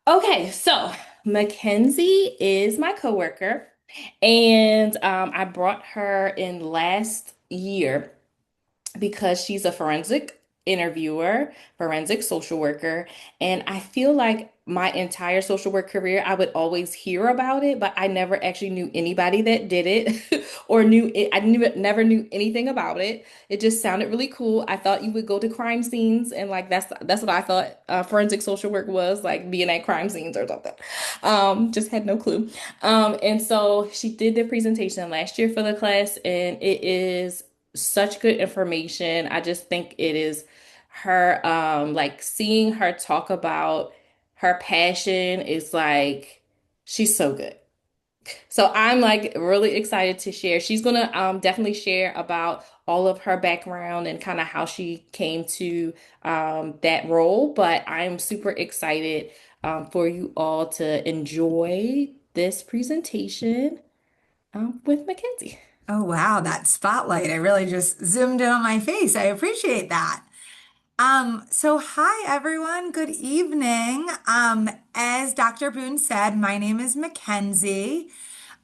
Okay, so Mackenzie is my coworker, and I brought her in last year because she's a forensic interviewer, forensic social worker, and I feel like my entire social work career, I would always hear about it, but I never actually knew anybody that did it or knew it. Never knew anything about it. It just sounded really cool. I thought you would go to crime scenes and like that's what I thought forensic social work was like being at crime scenes or something. Just had no clue. And so she did the presentation last year for the class, and it is such good information. I just think it is her, like seeing her talk about her passion is like, she's so good. So I'm like really excited to share. She's gonna definitely share about all of her background and kind of how she came to that role. But I'm super excited for you all to enjoy this presentation with Mackenzie. Oh, wow, that spotlight. I really just zoomed in on my face. I appreciate that. So hi everyone, good evening. As Dr. Boone said, my name is Mackenzie.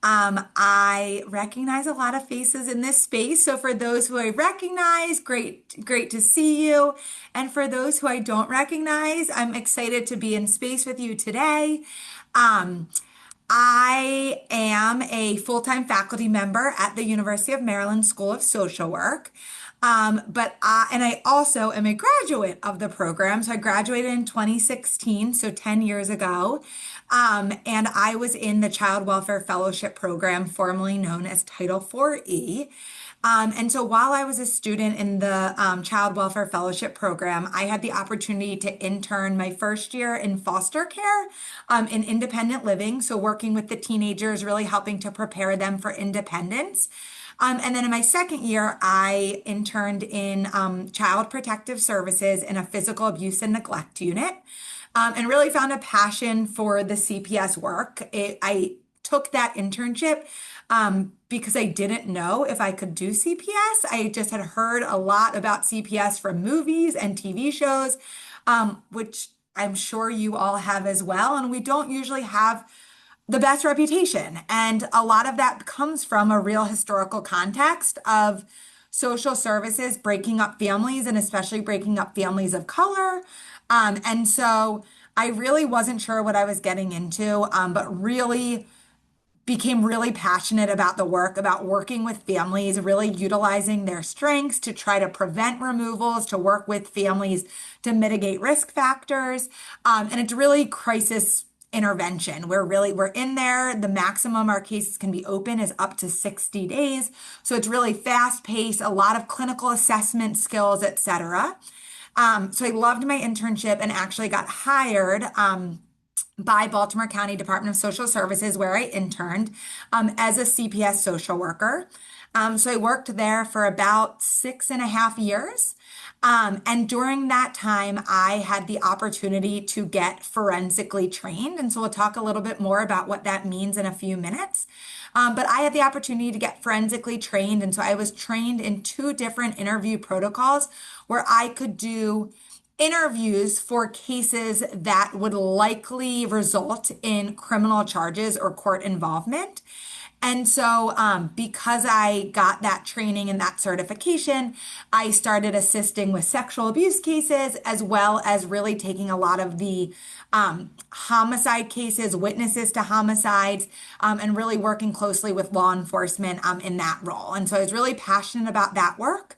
I recognize a lot of faces in this space. So for those who I recognize, great to see you. And for those who I don't recognize, I'm excited to be in space with you today. Um, I am a full-time faculty member at the University of Maryland School of Social Work. And I also am a graduate of the program. So I graduated in 2016, so 10 years ago. And I was in the Child Welfare Fellowship Program, formerly known as Title 4E. And so while I was a student in the Child Welfare Fellowship Program, I had the opportunity to intern my first year in foster care, in independent living. So working with the teenagers, really helping to prepare them for independence. And then in my second year, I interned in Child Protective Services in a physical abuse and neglect unit, and really found a passion for the CPS work. I took that internship because I didn't know if I could do CPS. I just had heard a lot about CPS from movies and TV shows, which I'm sure you all have as well. And we don't usually have the best reputation. And a lot of that comes from a real historical context of social services breaking up families and especially breaking up families of color. And so I really wasn't sure what I was getting into, but really became really passionate about the work, about working with families, really utilizing their strengths to try to prevent removals, to work with families to mitigate risk factors. And it's really crisis intervention. We're in there. The maximum our cases can be open is up to 60 days. So it's really fast paced, a lot of clinical assessment skills, et cetera. So I loved my internship and actually got hired. By Baltimore County Department of Social Services, where I interned as a CPS social worker. So I worked there for about 6.5 years. And during that time, I had the opportunity to get forensically trained. And so we'll talk a little bit more about what that means in a few minutes. But I had the opportunity to get forensically trained. And so I was trained in two different interview protocols where I could do interviews for cases that would likely result in criminal charges or court involvement. And so, because I got that training and that certification, I started assisting with sexual abuse cases, as well as really taking a lot of the homicide cases, witnesses to homicides, and really working closely with law enforcement in that role. And so I was really passionate about that work.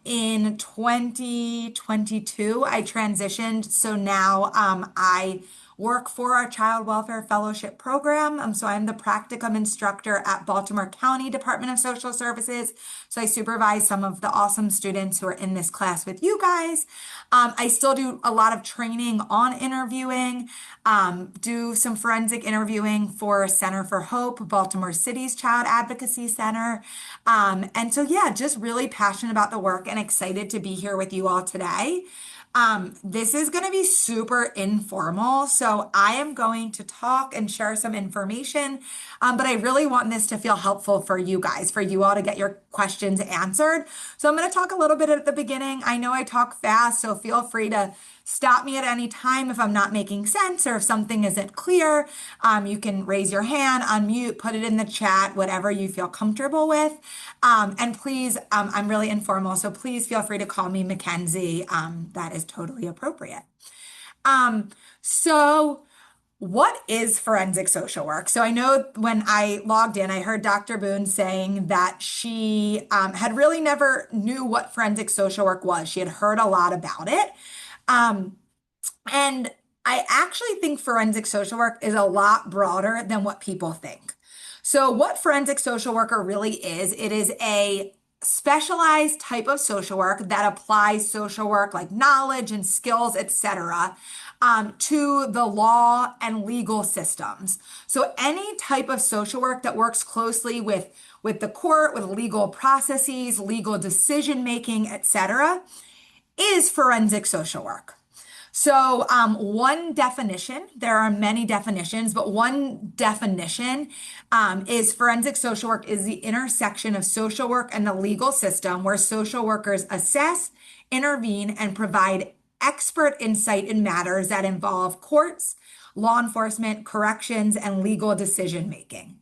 In 2022, I transitioned. So now I work for our Child Welfare Fellowship Program. So I'm the practicum instructor at Baltimore County Department of Social Services. So I supervise some of the awesome students who are in this class with you guys. I still do a lot of training on interviewing, do some forensic interviewing for Center for Hope, Baltimore City's Child Advocacy Center. And so, yeah, just really passionate about the work and excited to be here with you all today. This is going to be super informal, so I am going to talk and share some information, but I really want this to feel helpful for you guys, for you all to get your questions answered. So I'm going to talk a little bit at the beginning. I know I talk fast, so feel free to stop me at any time if I'm not making sense or if something isn't clear. You can raise your hand, unmute, put it in the chat, whatever you feel comfortable with. And please, I'm really informal, so please feel free to call me Mackenzie. That is totally appropriate. Um, so what is forensic social work? So I know when I logged in, I heard Dr. Boone saying that she had really never knew what forensic social work was. She had heard a lot about it. Um, and I actually think forensic social work is a lot broader than what people think. So, what forensic social worker really is, it is a specialized type of social work that applies social work like knowledge and skills, etc., to the law and legal systems. So, any type of social work that works closely with the court, with legal processes, legal decision making, etc., is forensic social work. So, one definition, there are many definitions, but one definition is forensic social work is the intersection of social work and the legal system where social workers assess, intervene, and provide expert insight in matters that involve courts, law enforcement, corrections, and legal decision making.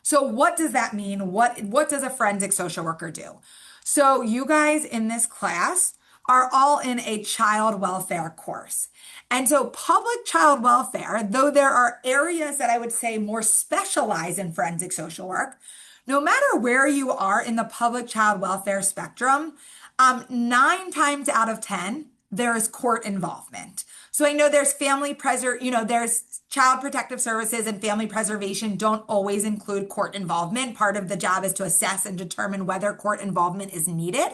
So what does that mean? What does a forensic social worker do? So you guys in this class are all in a child welfare course. And so public child welfare, though there are areas that I would say more specialize in forensic social work, no matter where you are in the public child welfare spectrum, 9 times out of 10, there is court involvement. So I know there's there's child protective services and family preservation don't always include court involvement. Part of the job is to assess and determine whether court involvement is needed.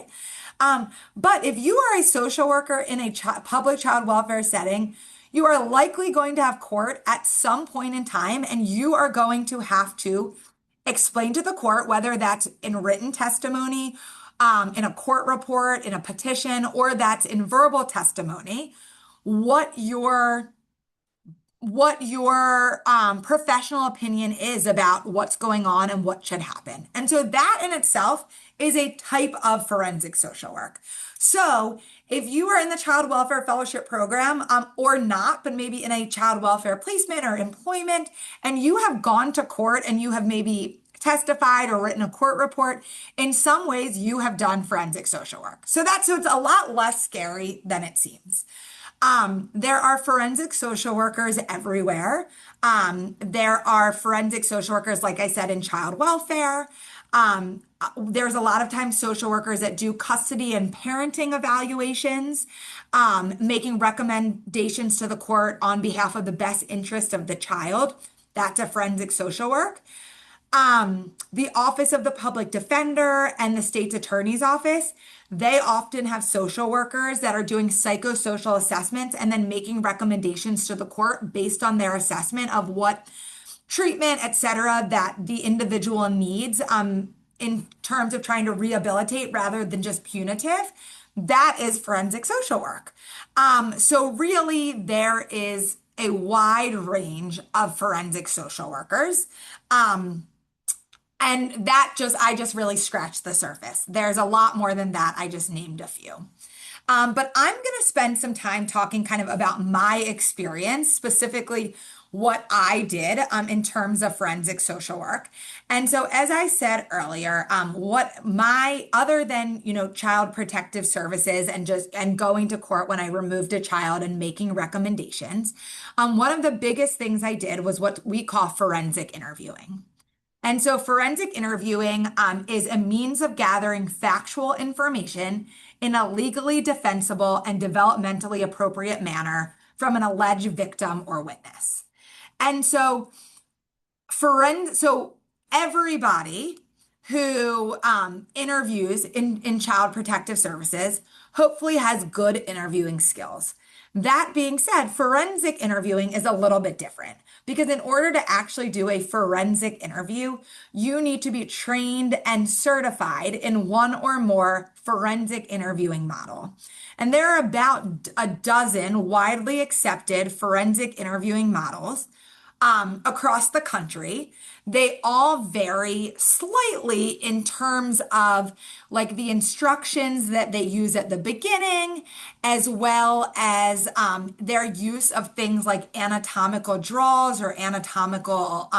But if you are a social worker in a public child welfare setting, you are likely going to have court at some point in time, and you are going to have to explain to the court, whether that's in written testimony, in a court report, in a petition, or that's in verbal testimony, what your professional opinion is about what's going on and what should happen. And so that in itself is a type of forensic social work. So if you are in the Child Welfare Fellowship Program or not, but maybe in a child welfare placement or employment, and you have gone to court and you have maybe testified or written a court report, in some ways you have done forensic social work. So it's a lot less scary than it seems. There are forensic social workers everywhere. There are forensic social workers, like I said, in child welfare. There's a lot of times social workers that do custody and parenting evaluations, making recommendations to the court on behalf of the best interest of the child. That's a forensic social work. The Office of the Public Defender and the State's Attorney's Office, they often have social workers that are doing psychosocial assessments and then making recommendations to the court based on their assessment of what treatment, et cetera, that the individual needs in terms of trying to rehabilitate rather than just punitive. That is forensic social work. So really, there is a wide range of forensic social workers. And I just really scratched the surface. There's a lot more than that. I just named a few. But I'm going to spend some time talking kind of about my experience, specifically what I did in terms of forensic social work. And so, as I said earlier, other than, child protective services and going to court when I removed a child and making recommendations, one of the biggest things I did was what we call forensic interviewing. And so forensic interviewing is a means of gathering factual information in a legally defensible and developmentally appropriate manner from an alleged victim or witness. And so everybody who interviews in child protective services hopefully has good interviewing skills. That being said, forensic interviewing is a little bit different because in order to actually do a forensic interview, you need to be trained and certified in one or more forensic interviewing model. And there are about a dozen widely accepted forensic interviewing models. across the country. They all vary slightly in terms of like the instructions that they use at the beginning, as well as their use of things like anatomical draws or anatomical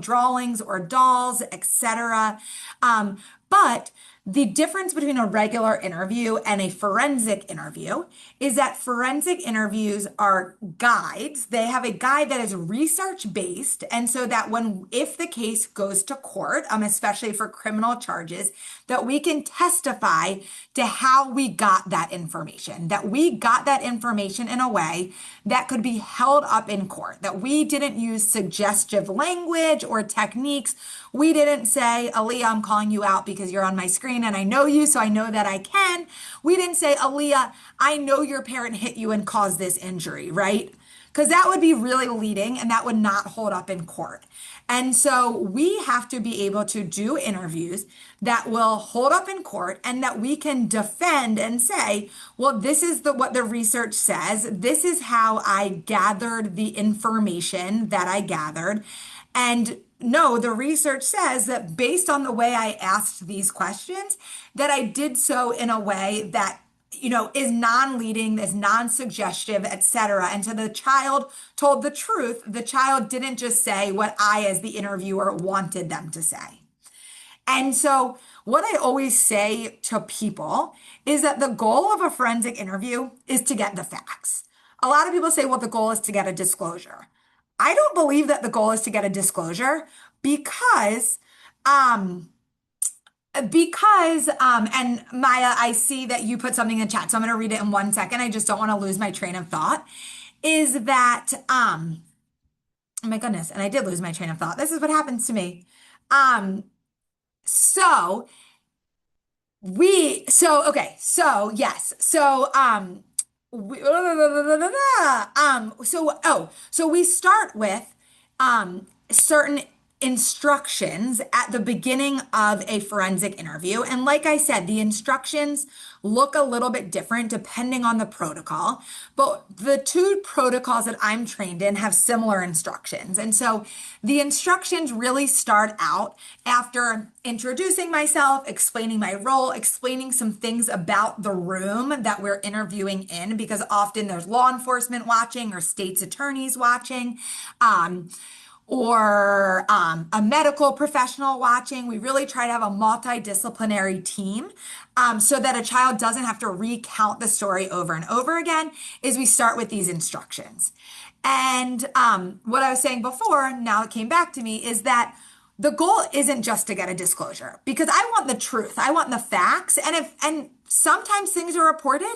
drawings or dolls, etc. But the difference between a regular interview and a forensic interview is that forensic interviews are guides. They have a guide that is research based. And so that if the case goes to court, especially for criminal charges, that we can testify to how we got that information, that we got that information in a way that could be held up in court, that we didn't use suggestive language or techniques. We didn't say, Aaliyah, I'm calling you out because you're on my screen and I know you, so I know that I can. We didn't say, Aaliyah, I know your parent hit you and caused this injury, right? Because that would be really leading and that would not hold up in court. And so we have to be able to do interviews that will hold up in court and that we can defend and say, well, this is what the research says. This is how I gathered the information that I gathered. And no, the research says that based on the way I asked these questions, that I did so in a way that is non-leading, is non-suggestive, etc. And so the child told the truth. The child didn't just say what I, as the interviewer, wanted them to say. And so what I always say to people is that the goal of a forensic interview is to get the facts. A lot of people say, well, the goal is to get a disclosure. I don't believe that the goal is to get a disclosure because um, and Maya, I see that you put something in the chat, so I'm going to read it in 1 second. I just don't want to lose my train of thought. Is that, oh my goodness, and I did lose my train of thought. This is what happens to me. So okay, so yes, so we start with certain instructions at the beginning of a forensic interview. And like I said, the instructions look a little bit different depending on the protocol, but the two protocols that I'm trained in have similar instructions. And so the instructions really start out after introducing myself, explaining my role, explaining some things about the room that we're interviewing in, because often there's law enforcement watching or state's attorneys watching. Or a medical professional watching. We really try to have a multidisciplinary team so that a child doesn't have to recount the story over and over again, is we start with these instructions. And what I was saying before, now it came back to me, is that the goal isn't just to get a disclosure, because I want the truth. I want the facts. And sometimes things are reported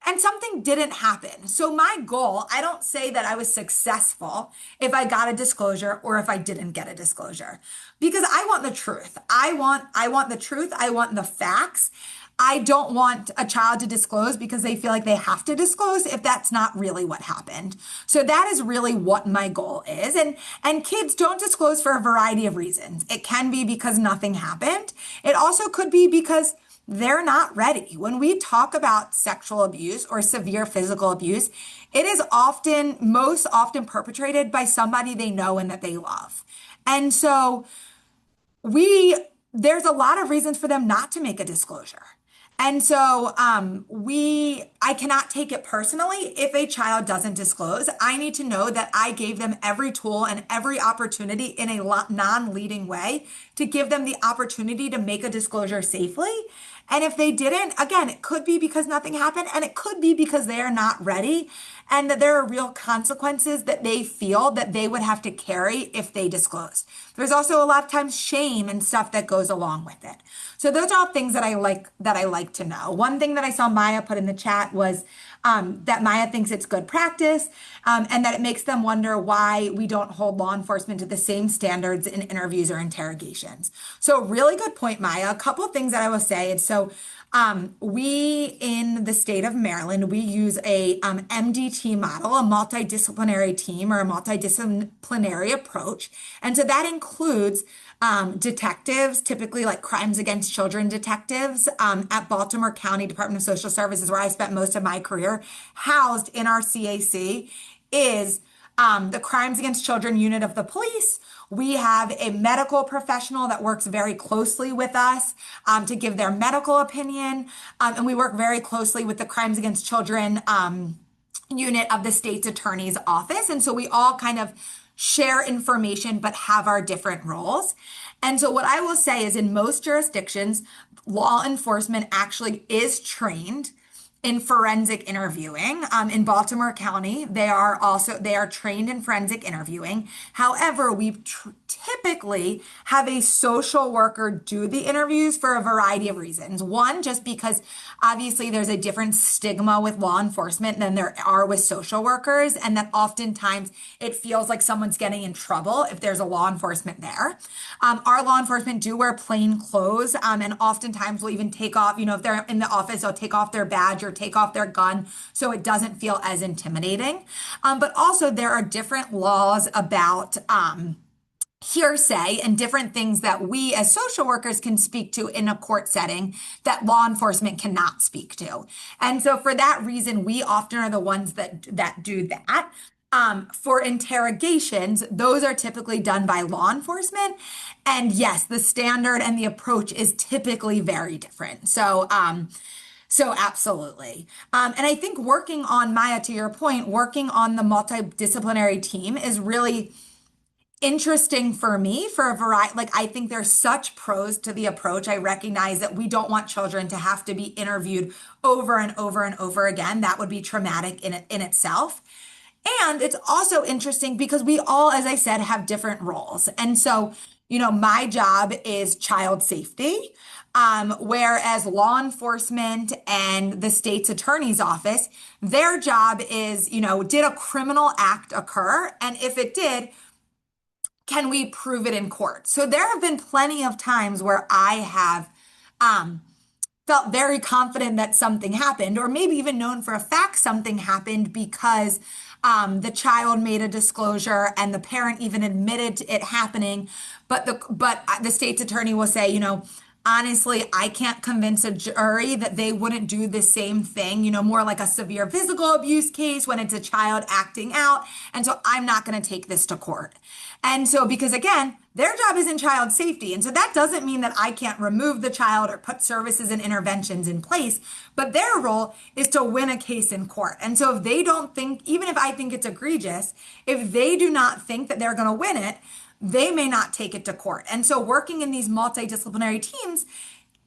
and something didn't happen. So my goal, I don't say that I was successful if I got a disclosure or if I didn't get a disclosure, because I want the truth. I want the truth. I want the facts. I don't want a child to disclose because they feel like they have to disclose if that's not really what happened. So that is really what my goal is. And kids don't disclose for a variety of reasons. It can be because nothing happened. It also could be because they're not ready. When we talk about sexual abuse or severe physical abuse, it is most often perpetrated by somebody they know and that they love. And so there's a lot of reasons for them not to make a disclosure. And so I cannot take it personally if a child doesn't disclose. I need to know that I gave them every tool and every opportunity in a non-leading way to give them the opportunity to make a disclosure safely. And if they didn't, again, it could be because nothing happened, and it could be because they are not ready, and that there are real consequences that they feel that they would have to carry if they disclose. There's also a lot of times shame and stuff that goes along with it. So those are all things that I like to know. One thing that I saw Maya put in the chat was that Maya thinks it's good practice, and that it makes them wonder why we don't hold law enforcement to the same standards in interviews or interrogations. So really good point, Maya. A couple of things that I will say is, so we in the state of Maryland, we use a MDT model, a multidisciplinary team or a multidisciplinary approach. And so that includes detectives, typically like crimes against children detectives at Baltimore County Department of Social Services, where I spent most of my career, housed in our CAC, is the Crimes Against Children unit of the police. We have a medical professional that works very closely with us to give their medical opinion. And we work very closely with the Crimes Against Children unit of the state's attorney's office. And so we all kind of share information, but have our different roles. And so what I will say is in most jurisdictions, law enforcement actually is trained in forensic interviewing. In Baltimore County, they are trained in forensic interviewing. However, typically have a social worker do the interviews for a variety of reasons. One, just because obviously there's a different stigma with law enforcement than there are with social workers, and that oftentimes it feels like someone's getting in trouble if there's a law enforcement there. Our law enforcement do wear plain clothes, and oftentimes will even take off, if they're in the office, they'll take off their badge or take off their gun so it doesn't feel as intimidating. But also, there are different laws about hearsay and different things that we as social workers can speak to in a court setting that law enforcement cannot speak to. And so for that reason, we often are the ones that do that. For interrogations, those are typically done by law enforcement. And yes, the standard and the approach is typically very different. So absolutely. And I think working on Maya, to your point, working on the multidisciplinary team is really interesting for me for a variety. Like, I think there's such pros to the approach. I recognize that we don't want children to have to be interviewed over and over and over again. That would be traumatic in itself. And it's also interesting because we all, as I said, have different roles. And so, my job is child safety, whereas law enforcement and the state's attorney's office, their job is, did a criminal act occur? And if it did, can we prove it in court? So there have been plenty of times where I have felt very confident that something happened, or maybe even known for a fact something happened because the child made a disclosure and the parent even admitted to it happening. But the state's attorney will say, honestly, I can't convince a jury that they wouldn't do the same thing, more like a severe physical abuse case when it's a child acting out. And so I'm not going to take this to court. And so, because again, their job is in child safety. And so that doesn't mean that I can't remove the child or put services and interventions in place, but their role is to win a case in court. And so if they don't think, even if I think it's egregious, if they do not think that they're going to win it, they may not take it to court. And so working in these multidisciplinary teams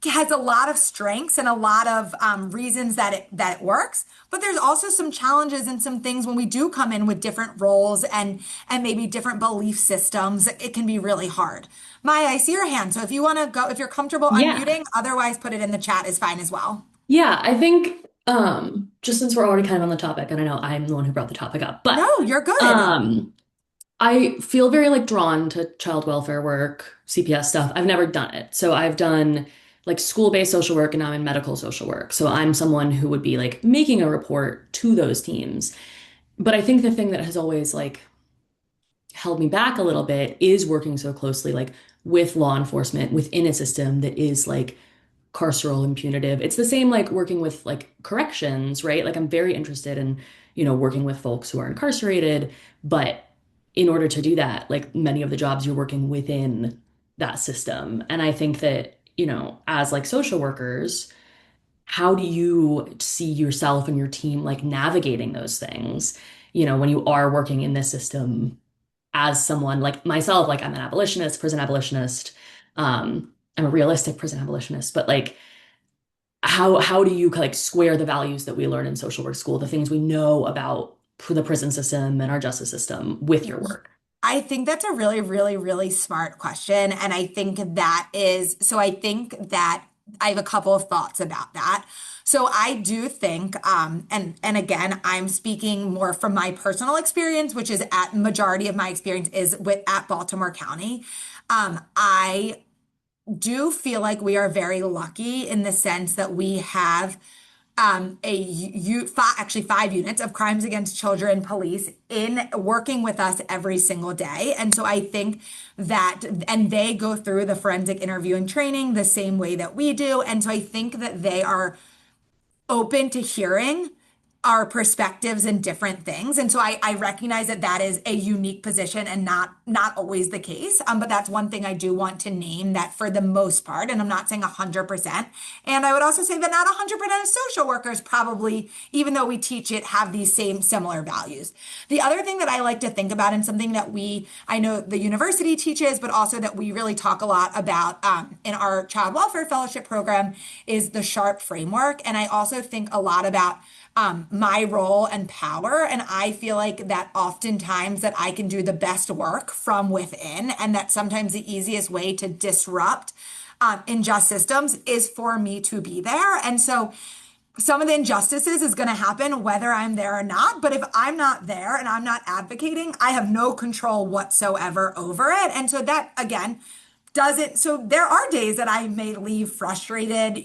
has a lot of strengths and a lot of reasons that it works. But there's also some challenges and some things when we do come in with different roles and maybe different belief systems. It can be really hard. Maya, I see your hand. So if you want to go, if you're comfortable Yeah. unmuting, otherwise put it in the chat is fine as well. Yeah, I think just since we're already kind of on the topic, and I know I'm the one who brought the topic up, but No, you're good. um I feel very like drawn to child welfare work, CPS stuff. I've never done it. So I've done like school-based social work and now I'm in medical social work. So I'm someone who would be like making a report to those teams. But I think the thing that has always like held me back a little bit is working so closely like with law enforcement within a system that is like carceral and punitive. It's the same like working with like corrections, right? Like I'm very interested in, working with folks who are incarcerated, but in order to do that, like many of the jobs you're working within that system. And I think that, as like social workers, how do you see yourself and your team like navigating those things, when you are working in this system as someone like myself, like I'm an abolitionist, prison abolitionist. I'm a realistic prison abolitionist, but like how do you like square the values that we learn in social work school, the things we know about the prison system and our justice system with your work? I think that's a really, really, really smart question. And I think I think that I have a couple of thoughts about that. So I do think, and again, I'm speaking more from my personal experience, which is at majority of my experience is at Baltimore County. I do feel like we are very lucky in the sense that we have actually 5 units of crimes against children police in working with us every single day. And so I think that, and they go through the forensic interviewing training the same way that we do. And so I think that they are open to hearing our perspectives and different things. And so I recognize that that is a unique position and not always the case. But that's one thing I do want to name, that for the most part, and I'm not saying 100%. And I would also say that not 100% of social workers probably, even though we teach it, have these same similar values. The other thing that I like to think about, and something that I know the university teaches, but also that we really talk a lot about in our child welfare fellowship program, is the SHARP framework. And I also think a lot about my role and power. And I feel like that oftentimes that I can do the best work from within, and that sometimes the easiest way to disrupt unjust systems is for me to be there. And so some of the injustices is going to happen whether I'm there or not. But if I'm not there and I'm not advocating, I have no control whatsoever over it. And so that, again, doesn't, so there are days that I may leave frustrated,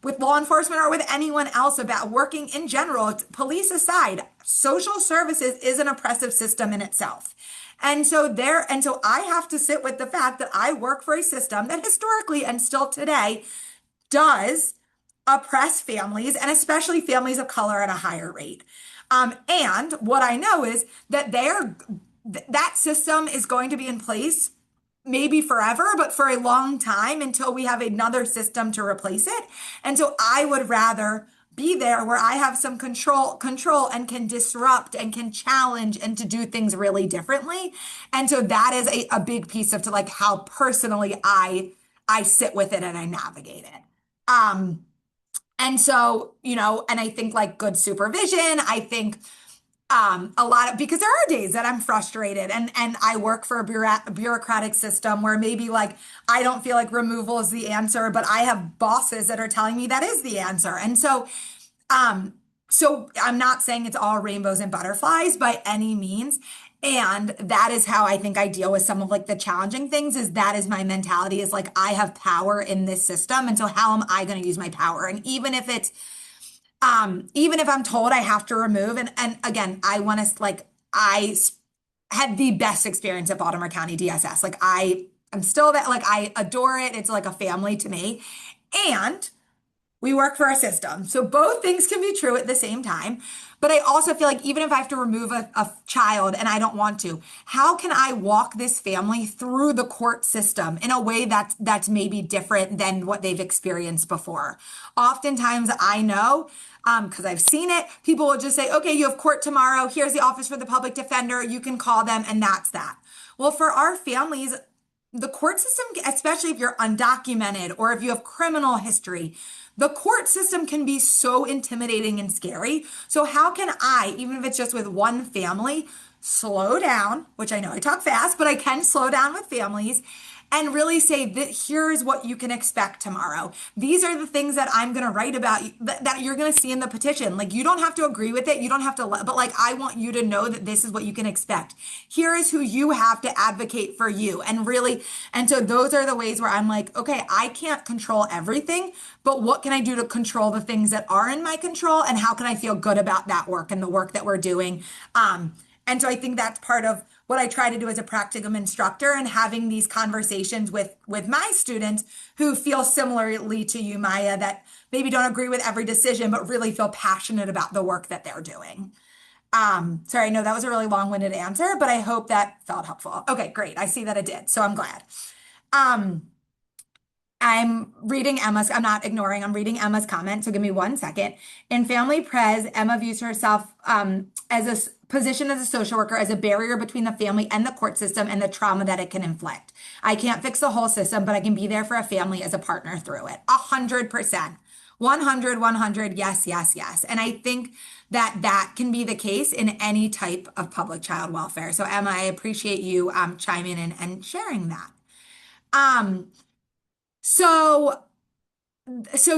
with law enforcement or with anyone else about working in general, police aside. Social services is an oppressive system in itself. And so I have to sit with the fact that I work for a system that historically and still today does oppress families, and especially families of color, at a higher rate. And what I know is that that system is going to be in place maybe forever, but for a long time until we have another system to replace it. And so I would rather be there where I have some control and can disrupt and can challenge and to do things really differently. And so that is a big piece of to like how personally I sit with it and I navigate it. And so, and I think like good supervision, I think a lot of, because there are days that I'm frustrated and I work for a bureaucratic system where maybe like I don't feel like removal is the answer, but I have bosses that are telling me that is the answer. And so I'm not saying it's all rainbows and butterflies by any means. And that is how I think I deal with some of like the challenging things, is that is my mentality, is like I have power in this system. And so how am I going to use my power? And even if I'm told I have to remove, and again, I want to like, had the best experience at Baltimore County DSS. Like I'm still that, like, I adore it. It's like a family to me. And we work for a system. So both things can be true at the same time. But I also feel like even if I have to remove a child and I don't want to, how can I walk this family through the court system in a way that's maybe different than what they've experienced before? Oftentimes I know, because I've seen it, people will just say, okay, you have court tomorrow. Here's the Office for the Public Defender. You can call them, and that's that. Well, for our families, the court system, especially if you're undocumented or if you have criminal history, the court system can be so intimidating and scary. So how can I, even if it's just with one family, slow down, which I know I talk fast, but I can slow down with families and really say that here's what you can expect tomorrow. These are the things that I'm going to write about that you're going to see in the petition. Like, you don't have to agree with it. You don't have to, but like, I want you to know that this is what you can expect. Here is who you have to advocate for you. And so those are the ways where I'm like, okay, I can't control everything, but what can I do to control the things that are in my control? And how can I feel good about that work and the work that we're doing? And so I think that's part of what I try to do as a practicum instructor, and having these conversations with my students who feel similarly to you, Maya, that maybe don't agree with every decision, but really feel passionate about the work that they're doing. Sorry, I know that was a really long-winded answer, but I hope that felt helpful. Okay, great. I see that it did, so I'm glad. I'm not ignoring, I'm reading Emma's comment, so give me 1 second. In Family Pres, Emma views herself as a position as a social worker as a barrier between the family and the court system and the trauma that it can inflict. I can't fix the whole system, but I can be there for a family as a partner through it. 100%. 100, yes, yes, yes. And I think that can be the case in any type of public child welfare. So Emma, I appreciate you chiming in and sharing that. So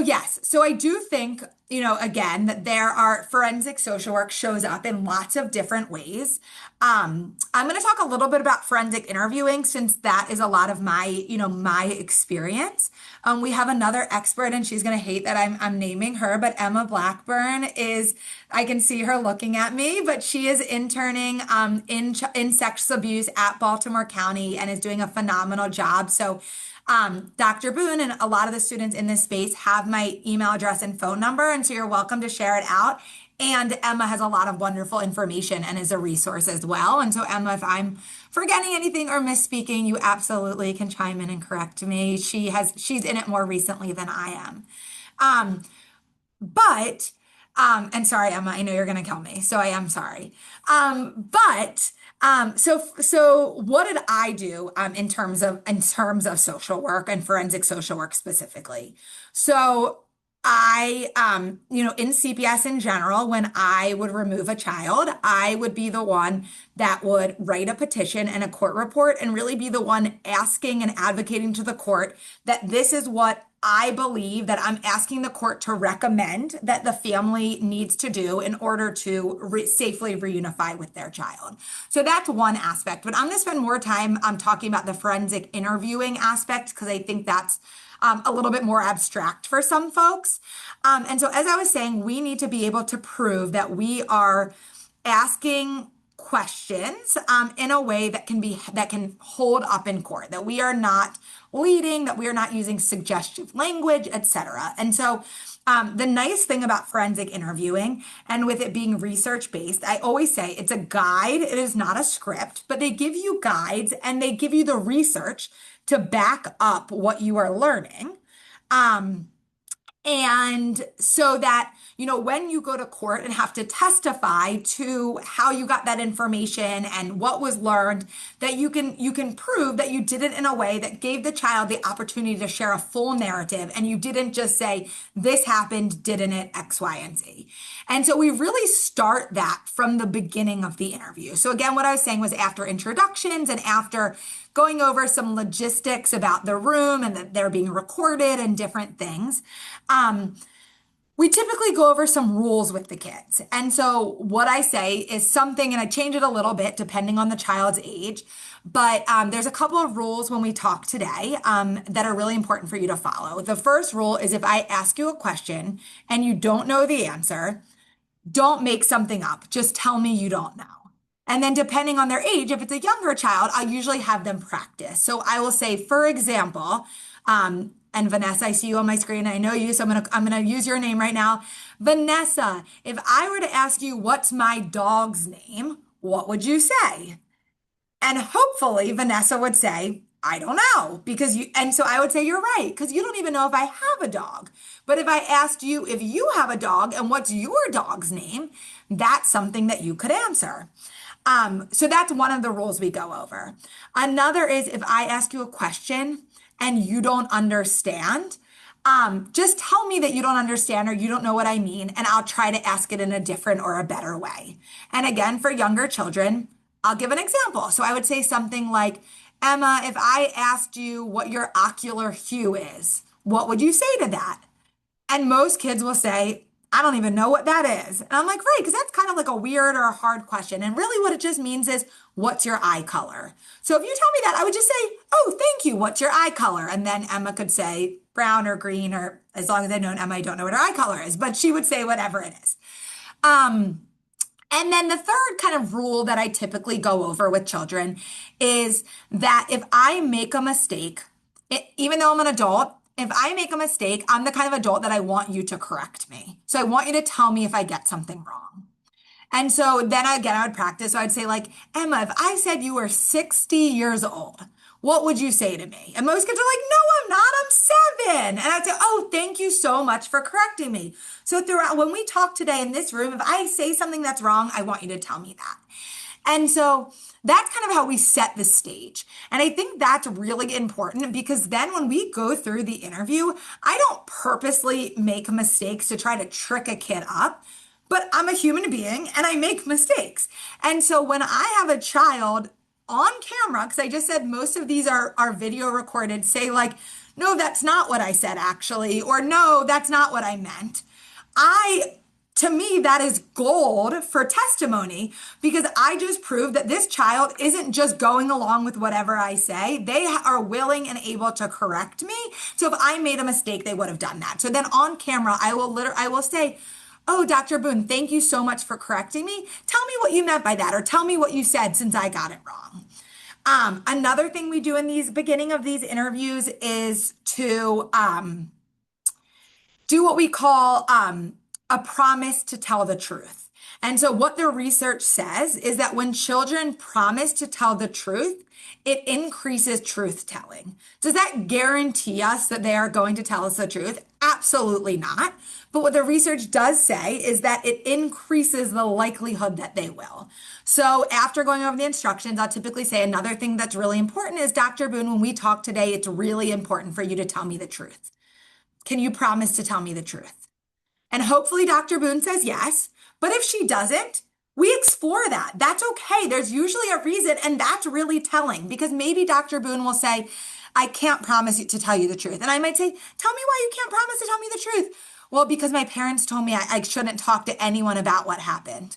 yes, so I do think, again, that there are forensic social work shows up in lots of different ways. I'm going to talk a little bit about forensic interviewing, since that is a lot of my, my experience. We have another expert, and she's going to hate that I'm naming her, but Emma Blackburn I can see her looking at me, but she is interning in sexual abuse at Baltimore County and is doing a phenomenal job. So Dr. Boone and a lot of the students in this space have my email address and phone number, and so you're welcome to share it out. And Emma has a lot of wonderful information and is a resource as well. And so, Emma, if I'm forgetting anything or misspeaking, you absolutely can chime in and correct me. She's in it more recently than I am. Um, but, and sorry, Emma, I know you're going to kill me, so I am sorry. So what did I do, in terms of social work and forensic social work specifically? So in CPS in general, when I would remove a child, I would be the one that would write a petition and a court report and really be the one asking and advocating to the court that this is what I believe that I'm asking the court to recommend that the family needs to do in order to safely reunify with their child. So that's one aspect. But I'm going to spend more time talking about the forensic interviewing aspect because I think that's a little bit more abstract for some folks. And so, as I was saying, we need to be able to prove that we are asking questions in a way that can hold up in court, that we are not leading, that we are not using suggestive language, etc. And so the nice thing about forensic interviewing and with it being research based, I always say it's a guide, it is not a script, but they give you guides and they give you the research to back up what you are learning. And so that, when you go to court and have to testify to how you got that information and what was learned, that you can prove that you did it in a way that gave the child the opportunity to share a full narrative and you didn't just say, this happened, didn't it, X, Y, and Z. And so we really start that from the beginning of the interview. So again, what I was saying was after introductions and after going over some logistics about the room and that they're being recorded and different things. We typically go over some rules with the kids. And so what I say is something, and I change it a little bit depending on the child's age, but there's a couple of rules when we talk today that are really important for you to follow. The first rule is if I ask you a question and you don't know the answer, don't make something up. Just tell me you don't know. And then depending on their age, if it's a younger child, I usually have them practice. So I will say, for example, and Vanessa, I see you on my screen. I know you, so I'm gonna use your name right now. Vanessa, if I were to ask you what's my dog's name, what would you say? And hopefully Vanessa would say, I don't know, and so I would say, you're right, because you don't even know if I have a dog. But if I asked you if you have a dog and what's your dog's name, that's something that you could answer. So that's one of the rules we go over. Another is if I ask you a question and you don't understand, just tell me that you don't understand or you don't know what I mean, and I'll try to ask it in a different or a better way. And again, for younger children, I'll give an example. So I would say something like, Emma, if I asked you what your ocular hue is, what would you say to that? And most kids will say, I don't even know what that is. And I'm like, right, because that's kind of like a weird or a hard question. And really what it just means is, what's your eye color? So if you tell me that, I would just say, oh, thank you. What's your eye color? And then Emma could say brown or green, or as long as I've known Emma, I don't know what her eye color is, but she would say whatever it is. And then the third kind of rule that I typically go over with children is that if I make a mistake, even though I'm an adult, if I make a mistake, I'm the kind of adult that I want you to correct me. So I want you to tell me if I get something wrong. And so then again, I would practice. So I'd say like, Emma, if I said you were 60 years old, what would you say to me? And most kids are like, no, I'm not, I'm 7. And I'd say, oh, thank you so much for correcting me. So throughout, when we talk today in this room, if I say something that's wrong, I want you to tell me that. And so that's kind of how we set the stage. And I think that's really important because then when we go through the interview, I don't purposely make mistakes to try to trick a kid up, but I'm a human being and I make mistakes. And so when I have a child on camera, because I just said most of these are video recorded, say like, no, that's not what I said actually, or no, that's not what I meant. To me, that is gold for testimony because I just proved that this child isn't just going along with whatever I say. They are willing and able to correct me. So if I made a mistake, they would have done that. So then on camera, I will say, oh, Dr. Boone, thank you so much for correcting me. Tell me what you meant by that, or tell me what you said since I got it wrong. Another thing we do in these beginning of these interviews is to do what we call a promise to tell the truth. And so what the research says is that when children promise to tell the truth, it increases truth telling. Does that guarantee us that they are going to tell us the truth? Absolutely not. But what the research does say is that it increases the likelihood that they will. So after going over the instructions, I'll typically say another thing that's really important is, Dr. Boone, when we talk today, it's really important for you to tell me the truth. Can you promise to tell me the truth? And hopefully Dr. Boone says yes. But if she doesn't, we explore that. That's okay. There's usually a reason, and that's really telling, because maybe Dr. Boone will say, I can't promise to tell you the truth. And I might say, tell me why you can't promise to tell me the truth. Well, because my parents told me I shouldn't talk to anyone about what happened.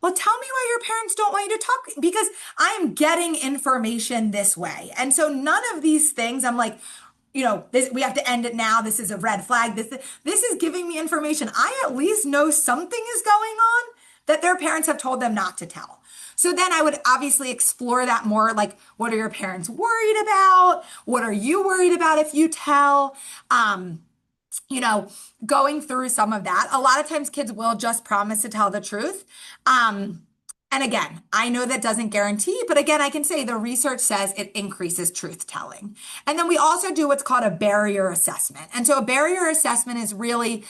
Well, tell me why your parents don't want you to talk, because I'm getting information this way. And so none of these things, I'm like, this, we have to end it now. This is a red flag. This is giving me information. I at least know something is going on that their parents have told them not to tell. So then I would obviously explore that more, like, what are your parents worried about? What are you worried about if you tell? You know, going through some of that. A lot of times kids will just promise to tell the truth. And again, I know that doesn't guarantee, but again, I can say the research says it increases truth telling. And then we also do what's called a barrier assessment. And so a barrier assessment is really,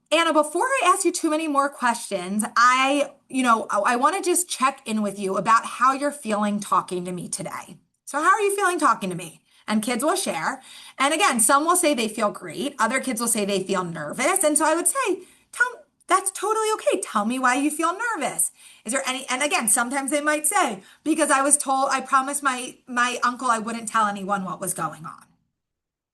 Anna, before I ask you too many more questions, I want to just check in with you about how you're feeling talking to me today. So how are you feeling talking to me? And kids will share. And again, some will say they feel great. Other kids will say they feel nervous. And so I would say, that's totally okay. Tell me why you feel nervous. Is there any, and again, sometimes they might say, because I promised my uncle I wouldn't tell anyone what was going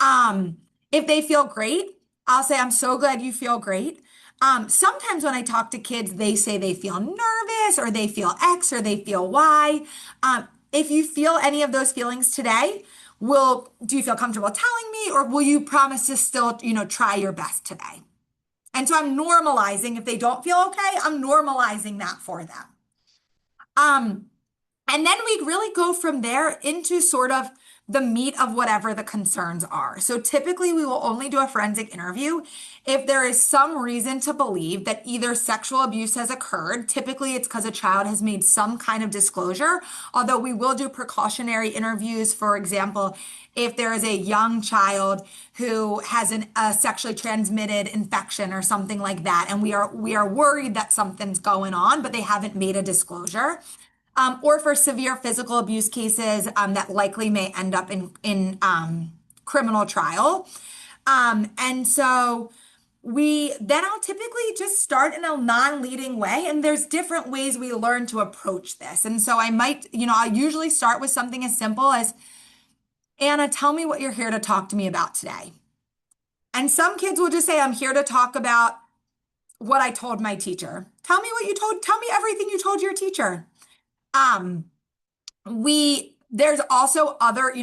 on. If they feel great, I'll say, I'm so glad you feel great. Sometimes when I talk to kids, they say they feel nervous, or they feel X, or they feel Y. If you feel any of those feelings today, do you feel comfortable telling me, or will you promise to still, try your best today? And so I'm normalizing, if they don't feel okay, I'm normalizing that for them. And then we really go from there into sort of the meat of whatever the concerns are. So typically we will only do a forensic interview if there is some reason to believe that either sexual abuse has occurred. Typically it's because a child has made some kind of disclosure, although we will do precautionary interviews. For example, if there is a young child who has a sexually transmitted infection or something like that, and we are worried that something's going on, but they haven't made a disclosure. Or for severe physical abuse cases that likely may end up in criminal trial. And so I'll typically just start in a non-leading way, and there's different ways we learn to approach this. And so I usually start with something as simple as, Anna, tell me what you're here to talk to me about today. And some kids will just say, I'm here to talk about what I told my teacher. Tell me everything you told your teacher. There's also other,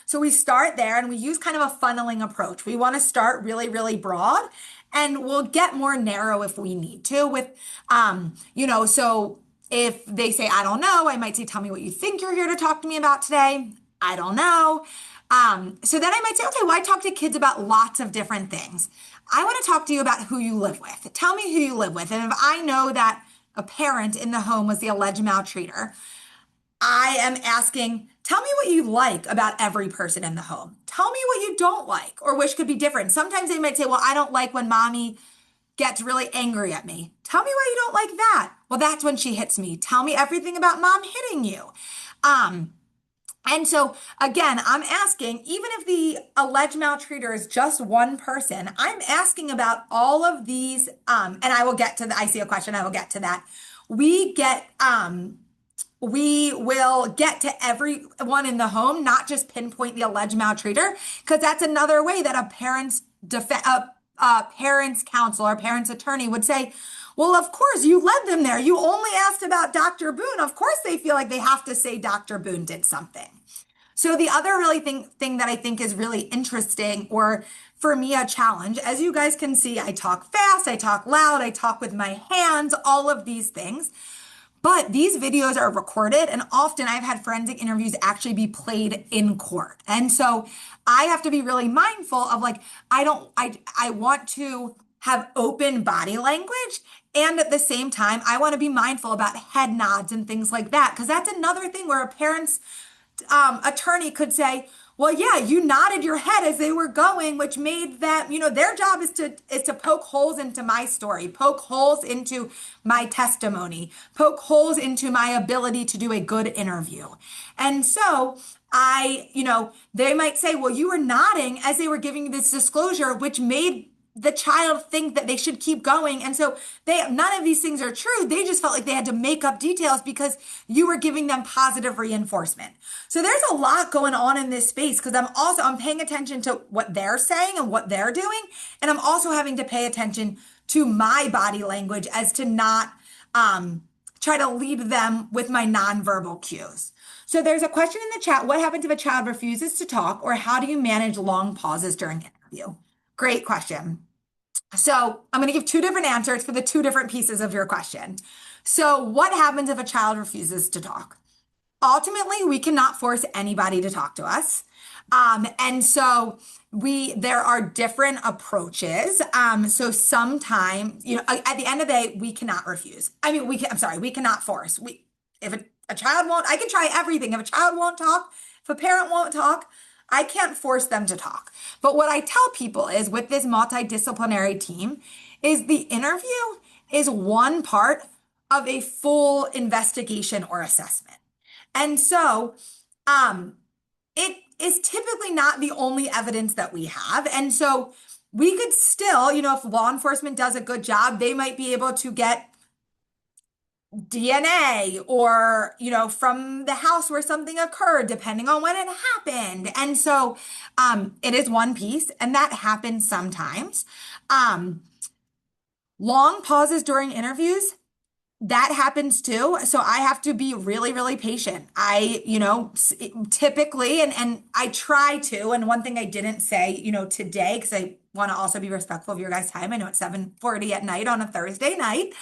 so we start there and we use kind of a funneling approach. We want to start really, really broad, and we'll get more narrow if we need to with, so if they say, I don't know, I might say, tell me what you think you're here to talk to me about today. I don't know. So then I might say, okay, well, I talk to kids about lots of different things. I want to talk to you about who you live with. Tell me who you live with. And if I know that a parent in the home was the alleged maltreater, I am asking, tell me what you like about every person in the home. Tell me what you don't like or wish could be different. Sometimes they might say, well, I don't like when mommy gets really angry at me. Tell me why you don't like that. Well, that's when she hits me. Tell me everything about mom hitting you. And so again, I'm asking, even if the alleged maltreater is just one person, I'm asking about all of these, and I see a question, I will get to that. We will get to everyone in the home, not just pinpoint the alleged maltreater, because that's another way that a parent's counsel or parent's attorney would say, well, of course, you led them there. You only asked about Dr. Boone. Of course, they feel like they have to say Dr. Boone did something. So the other really thing that I think is really interesting, or for me, a challenge, as you guys can see, I talk fast, I talk loud, I talk with my hands, all of these things. But these videos are recorded, and often I've had forensic interviews actually be played in court. And so I have to be really mindful of, like, I want to have open body language. And at the same time, I want to be mindful about head nods and things like that, because that's another thing where a parent's attorney could say, well, yeah, you nodded your head as they were going, which made them, their job is to poke holes into my story, poke holes into my testimony, poke holes into my ability to do a good interview. And so they might say, well, you were nodding as they were giving you this disclosure, which made the child think that they should keep going. And so none of these things are true. They just felt like they had to make up details because you were giving them positive reinforcement. So there's a lot going on in this space because I'm paying attention to what they're saying and what they're doing. And I'm also having to pay attention to my body language as to not try to lead them with my nonverbal cues. So there's a question in the chat. What happens if a child refuses to talk, or how do you manage long pauses during interview? Great question. So I'm going to give two different answers for the two different pieces of your question. So what happens if a child refuses to talk? Ultimately, we cannot force anybody to talk to us. And so there are different approaches. So sometimes, at the end of the day, we cannot refuse. I mean, we cannot force. If a child won't, I can try everything. If a child won't talk, if a parent won't talk, I can't force them to talk. But what I tell people is with this multidisciplinary team is the interview is one part of a full investigation or assessment. And so it is typically not the only evidence that we have. And so we could still, if law enforcement does a good job, they might be able to get DNA or, from the house where something occurred, depending on when it happened. And so it is one piece, and that happens sometimes. Long pauses during interviews, that happens too. So I have to be really, really patient. Typically, and I try to, and one thing I didn't say, today, because I want to also be respectful of your guys' time. I know it's 7:40 at night on a Thursday night.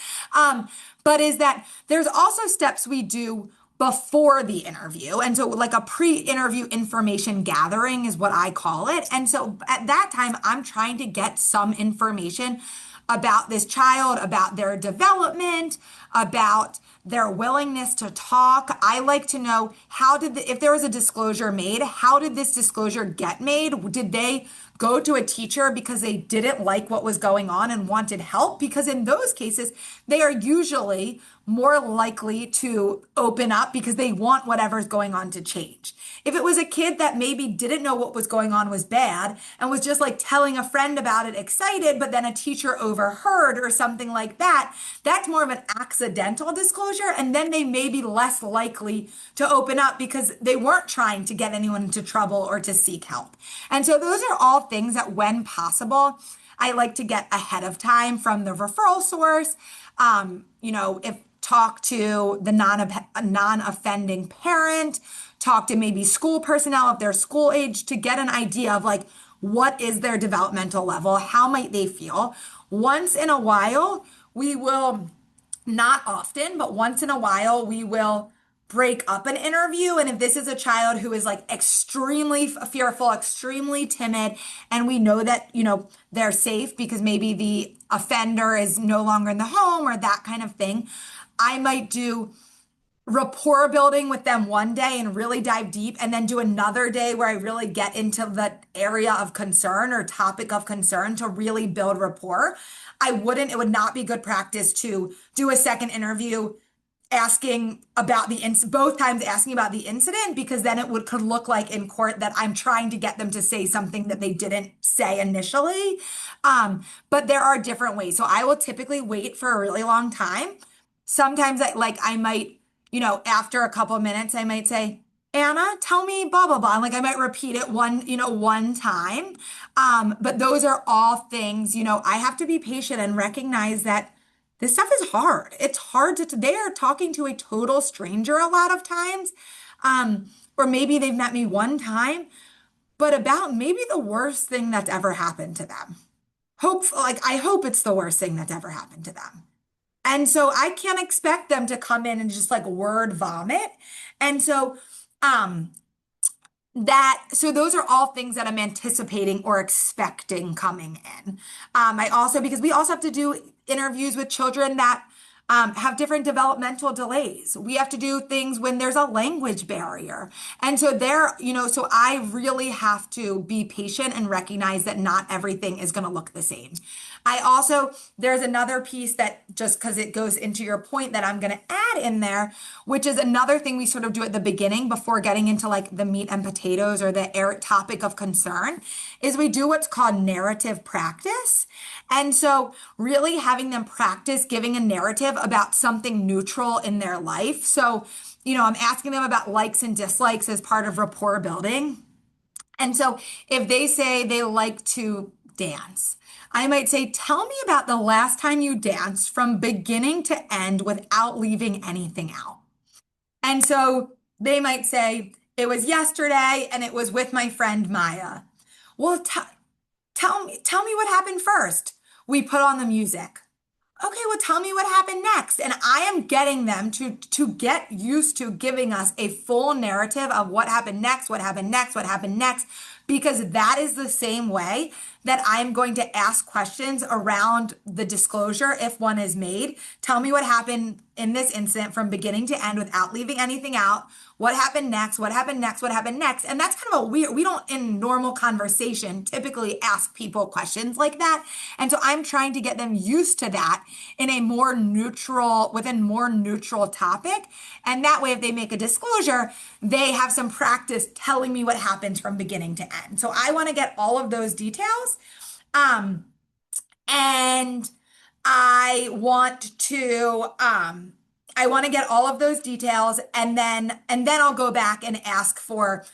But is that there's also steps we do before the interview. And so like a pre-interview information gathering is what I call it. And so at that time, I'm trying to get some information about this child, about their development, about their willingness to talk. I like to know if there was a disclosure made, how did this disclosure get made? Did they go to a teacher because they didn't like what was going on and wanted help? Because in those cases, they are usually more likely to open up because they want whatever's going on to change. If it was a kid that maybe didn't know what was going on was bad and was just like telling a friend about it excited, but then a teacher overheard or something like that, that's more of an accidental disclosure. And then they may be less likely to open up because they weren't trying to get anyone into trouble or to seek help. And so those are all things that when possible, I like to get ahead of time from the referral source. If talk to the non-offending parent, talk to maybe school personnel if they're school age to get an idea of like, what is their developmental level? How might they feel? Once in a while, we will, not often, but once in a while, we will break up an interview. And if this is a child who is like extremely fearful, extremely timid, and we know that, they're safe because maybe the offender is no longer in the home or that kind of thing, I might do rapport building with them one day and really dive deep, and then do another day where I really get into the area of concern or topic of concern to really build rapport. It would not be good practice to do a second interview asking about both times asking about the incident, because then could look like in court that I'm trying to get them to say something that they didn't say initially. But there are different ways. So I will typically wait for a really long time. Sometimes I might, after a couple of minutes, I might say, Anna, tell me blah, blah, blah. And I might repeat it one time. But those are all things, I have to be patient and recognize that this stuff is hard. It's hard they are talking to a total stranger a lot of times. Or maybe they've met me one time, but about maybe the worst thing that's ever happened to them. I hope it's the worst thing that's ever happened to them. And so I can't expect them to come in and just word vomit. And so, So those are all things that I'm anticipating or expecting coming in. I also, because we also have to do interviews with children that have different developmental delays. We have to do things when there's a language barrier. And so so I really have to be patient and recognize that not everything is going to look the same. There's another piece that just because it goes into your point that I'm going to add in there, which is another thing we sort of do at the beginning before getting into like the meat and potatoes or the topic of concern, is we do what's called narrative practice. And so really having them practice giving a narrative about something neutral in their life. So, I'm asking them about likes and dislikes as part of rapport building. And so if they say they like to dance, I might say, tell me about the last time you danced from beginning to end without leaving anything out. And so they might say, it was yesterday and it was with my friend Maya. Well, tell me what happened first. We put on the music. Okay, well, tell me what happened next. And I am getting them to get used to giving us a full narrative of what happened next, what happened next, what happened next, because that is the same way that I'm going to ask questions around the disclosure if one is made. Tell me what happened in this incident from beginning to end without leaving anything out. What happened next? What happened next? What happened next? And that's kind of a weird, we don't in normal conversation typically ask people questions like that. And so I'm trying to get them used to that in a more neutral, within more neutral topic. And that way, if they make a disclosure, they have some practice telling me what happens from beginning to end. So I want to get all of those details. Um, and I want to, I want to get all of those details and then I'll go back and ask for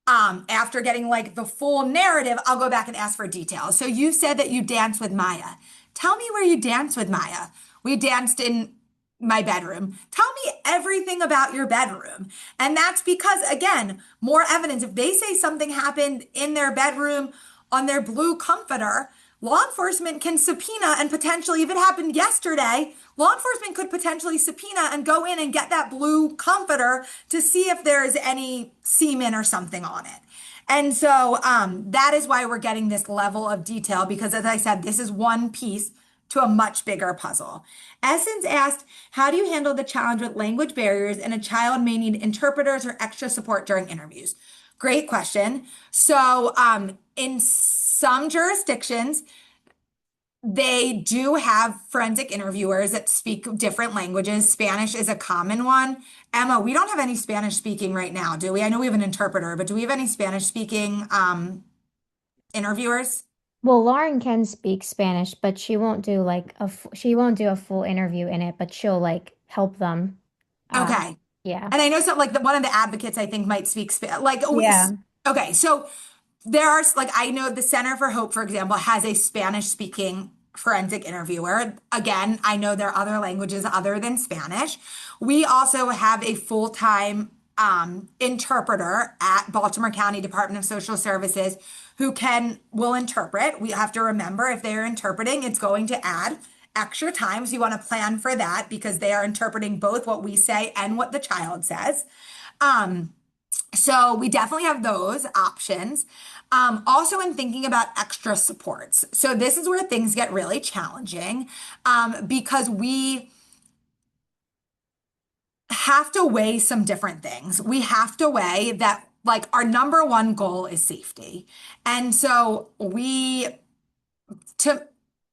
after getting like the full narrative, I'll go back and ask for details. So you said that you danced with Maya. Tell me where you danced with Maya. We danced in my bedroom. Tell me everything about your bedroom. And that's because, again, more evidence. If they say something happened in their bedroom on their blue comforter, law enforcement can subpoena and potentially, if it happened yesterday, law enforcement could potentially subpoena and go in and get that blue comforter to see if there is any semen or something on it. And so that is why we're getting this level of detail, because as I said, this is one piece to a much bigger puzzle. Essence asked, how do you handle the challenge with language barriers and a child may need interpreters or extra support during interviews? Great question. So in some jurisdictions, they do have forensic interviewers that speak different languages. Spanish is a common one. Emma, we don't have any Spanish speaking right now, do we? I know we have an interpreter, but do we have any Spanish speaking interviewers? Well, Lauren can speak Spanish, but she won't do like she won't do a full interview in it, but she'll like help them. Uh, Okay. yeah. And I know some like one of the advocates I think might speak Yeah. okay, so there are like I know the Center for Hope, for example, has a Spanish speaking forensic interviewer. Again, I know there are other languages other than Spanish. We also have a full-time interpreter at Baltimore County Department of Social Services who will interpret. We have to remember if they're interpreting, it's going to add extra time. So you want to plan for that because they are interpreting both what we say and what the child says. So we definitely have those options. Also, in thinking about extra supports. So this is where things get really challenging because we have to weigh some different things. We have to weigh that like our number one goal is safety. And so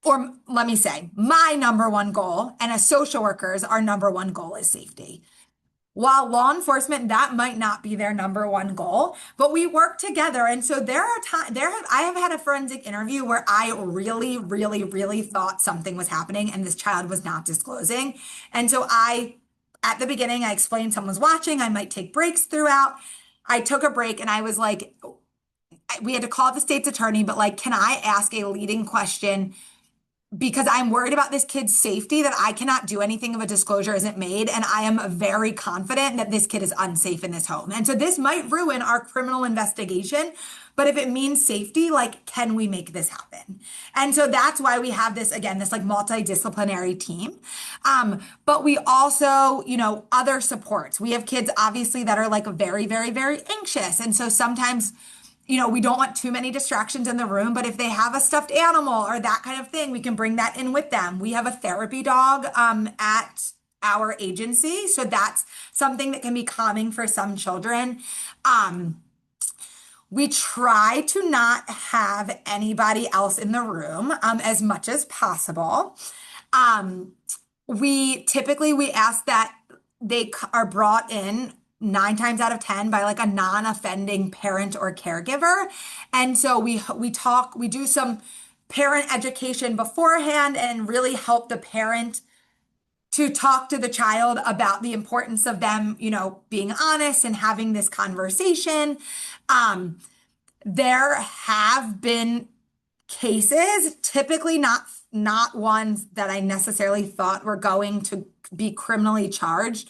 or let me say, my number one goal and as social workers, our number one goal is safety. While law enforcement, that might not be their number one goal, but we work together. And so I have had a forensic interview where I really, really, really thought something was happening and this child was not disclosing. And so at the beginning, I explained someone was watching. I might take breaks throughout. I took a break and I was like, we had to call the state's attorney, but like, can I ask a leading question because I'm worried about this kid's safety that I cannot do anything if a disclosure isn't made. And I am very confident that this kid is unsafe in this home. And so this might ruin our criminal investigation. But if it means safety, like, can we make this happen? And so that's why we have this, again, this like multidisciplinary team. But we also, other supports. We have kids obviously that are like very, very, very anxious. And so sometimes we don't want too many distractions in the room, but if they have a stuffed animal or that kind of thing, we can bring that in with them. We have a therapy dog at our agency. So that's something that can be calming for some children. We try to not have anybody else in the room as much as possible. We ask that they are brought in 9 times out of 10 by like a non-offending parent or caregiver. And so we do some parent education beforehand and really help the parent to talk to the child about the importance of them, being honest and having this conversation. There have been cases, typically not ones that I necessarily thought were going to be criminally charged,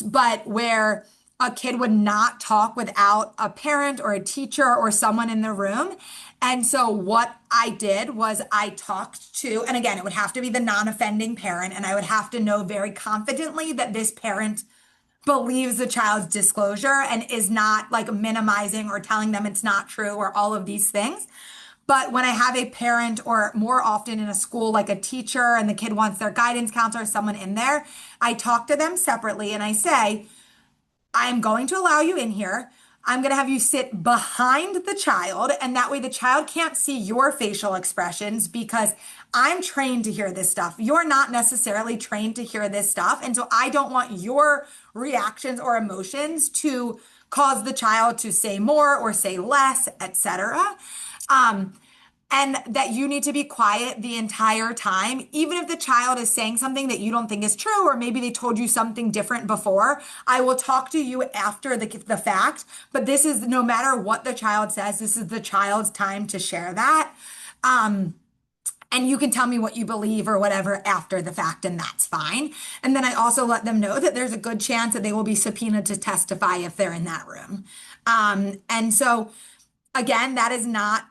but where a kid would not talk without a parent or a teacher or someone in the room. And so what I did was I talked to, and again, it would have to be the non-offending parent, and I would have to know very confidently that this parent believes the child's disclosure and is not like minimizing or telling them it's not true or all of these things. But when I have a parent, or more often in a school, like a teacher, and the kid wants their guidance counselor, someone in there, I talk to them separately and I say, I'm going to allow you in here. I'm going to have you sit behind the child, and that way the child can't see your facial expressions because I'm trained to hear this stuff. You're not necessarily trained to hear this stuff. And so I don't want your reactions or emotions to cause the child to say more or say less, etc. And that you need to be quiet the entire time, even if the child is saying something that you don't think is true, or maybe they told you something different before. I will talk to you after the fact, but this is, no matter what the child says, this is the child's time to share that. And you can tell me what you believe or whatever after the fact, and that's fine. And then I also let them know that there's a good chance that they will be subpoenaed to testify if they're in that room. And so, again, that is not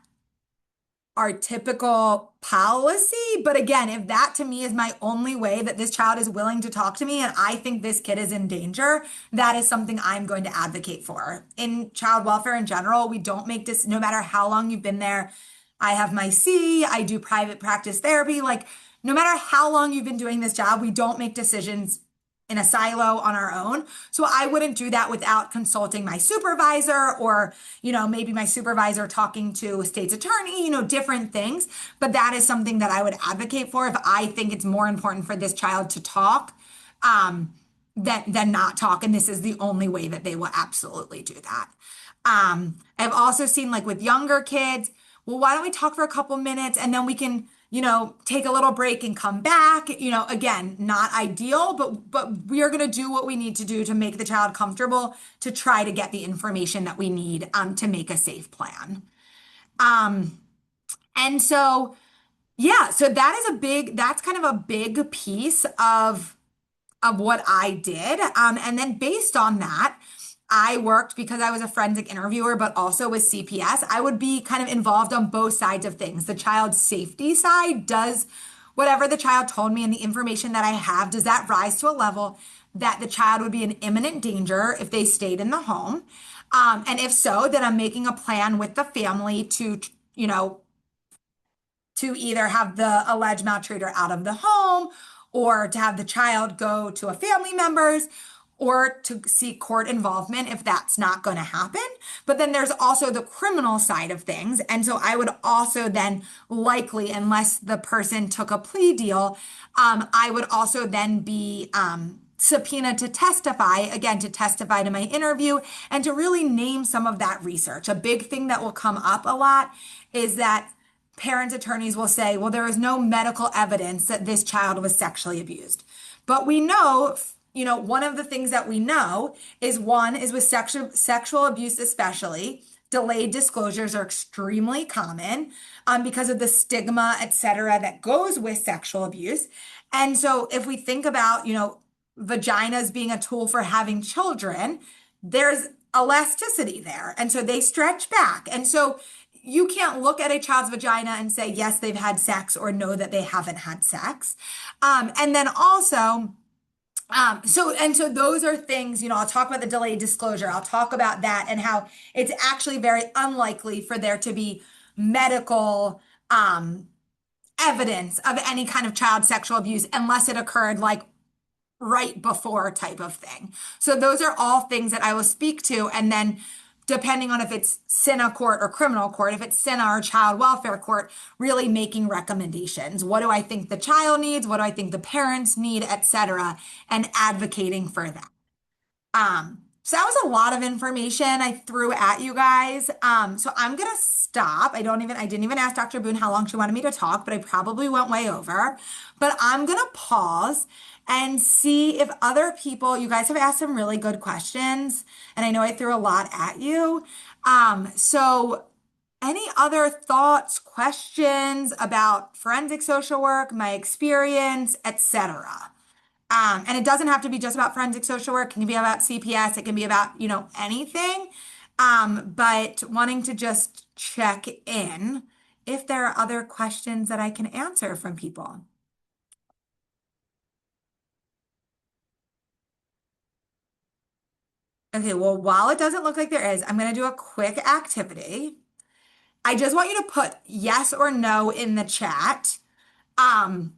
our typical policy. But again, if that to me is my only way that this child is willing to talk to me and I think this kid is in danger, that is something I'm going to advocate for. In child welfare in general, we don't make this, no matter how long you've been there. I have my C, I do private practice therapy. Like, no matter how long you've been doing this job, we don't make decisions in a silo on our own. So I wouldn't do that without consulting my supervisor, or, maybe my supervisor talking to a state's attorney, different things. But that is something that I would advocate for if I think it's more important for this child to talk than not talk. And this is the only way that they will absolutely do that. I've also seen, like, with younger kids, well, why don't we talk for a couple minutes and then we can take a little break and come back. Again, not ideal, but we are going to do what we need to do to make the child comfortable to try to get the information that we need to make a safe plan. And so, yeah, so that's kind of a big piece of what I did. And then based on that, I worked, because I was a forensic interviewer, but also with CPS, I would be kind of involved on both sides of things. The child's safety side, does whatever the child told me and the information that I have, does that rise to a level that the child would be in imminent danger if they stayed in the home? And if so, then I'm making a plan with the family to either have the alleged maltreater out of the home, or to have the child go to a family member's, or to seek court involvement if that's not going to happen. But then there's also the criminal side of things. And so I would also then likely, unless the person took a plea deal, I would also then be subpoenaed to testify, again, to testify to my interview and to really name some of that research. A big thing that will come up a lot is that parents' attorneys will say, well, there is no medical evidence that this child was sexually abused. But we know, one of the things that we know is, one is with sexual abuse especially, delayed disclosures are extremely common because of the stigma, et cetera, that goes with sexual abuse. And so if we think about, vaginas being a tool for having children, there's elasticity there. And so they stretch back. And so you can't look at a child's vagina and say, yes, they've had sex or no, that they haven't had sex. And then also, so those are things, I'll talk about the delayed disclosure. I'll talk about that and how it's actually very unlikely for there to be medical evidence of any kind of child sexual abuse unless it occurred like right before type of thing. So those are all things that I will speak to. And then depending on if it's CINA court or criminal court, if it's CINA or child welfare court, really making recommendations. What do I think the child needs? What do I think the parents need, et cetera, and advocating for that. So that was a lot of information I threw at you guys. So I'm gonna stop. I didn't even ask Dr. Boone how long she wanted me to talk, but I probably went way over. But I'm gonna pause and see if other people, you guys have asked some really good questions, and I know I threw a lot at you. So any other thoughts, questions about forensic social work, my experience, etc.? And it doesn't have to be just about forensic social work. It can be about CPS. It can be about, anything. But wanting to just check in if there are other questions that I can answer from people. Okay, well, while it doesn't look like there is, I'm going to do a quick activity. I just want you to put yes or no in the chat. Um,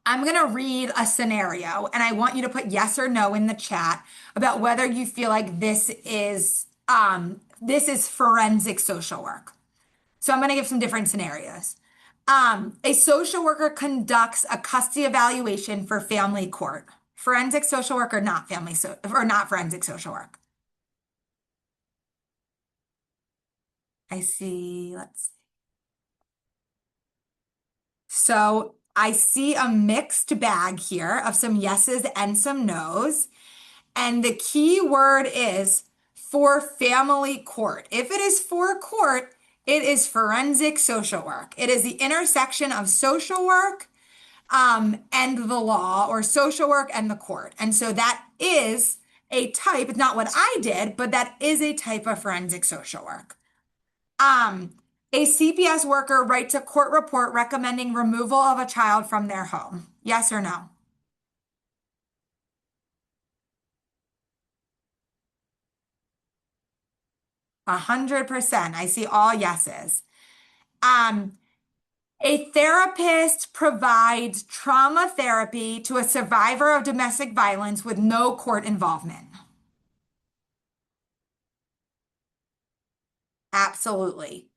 I'm going to read a scenario and I want you to put yes or no in the chat about whether you feel like this is forensic social work. So I'm going to give some different scenarios. A social worker conducts a custody evaluation for family court. Forensic social work or not or not forensic social work. I see, let's see. So I see a mixed bag here of some yeses and some nos. And the key word is for family court. If it is for court, it is forensic social work. It is the intersection of social work and the law, or social work and the court. And so that is a type, it's not what I did, but that is a type of forensic social work. A CPS worker writes a court report recommending removal of a child from their home. Yes or no? A 100%. I see all yeses. A therapist provides trauma therapy to a survivor of domestic violence with no court involvement. Absolutely.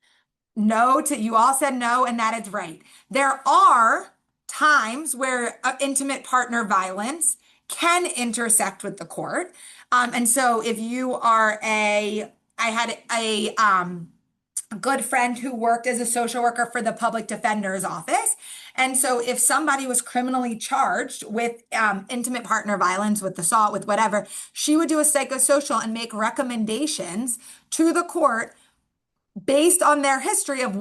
You all said no, and that is right. There are times where intimate partner violence can intersect with the court. And so if you are I had a good friend who worked as a social worker for the public defender's office. And so if somebody was criminally charged with intimate partner violence, with assault, with whatever, she would do a psychosocial and make recommendations to the court based on their history of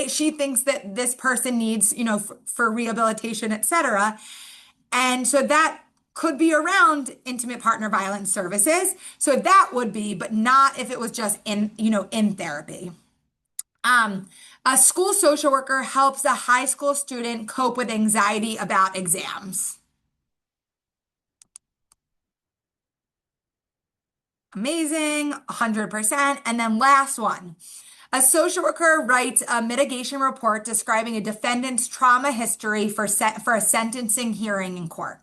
she thinks that this person needs, for rehabilitation, et cetera. And so that could be around intimate partner violence services. So that would be, but not if it was just in therapy. A school social worker helps a high school student cope with anxiety about exams. Amazing, 100%. And then last one. A social worker writes a mitigation report describing a defendant's trauma history for a sentencing hearing in court.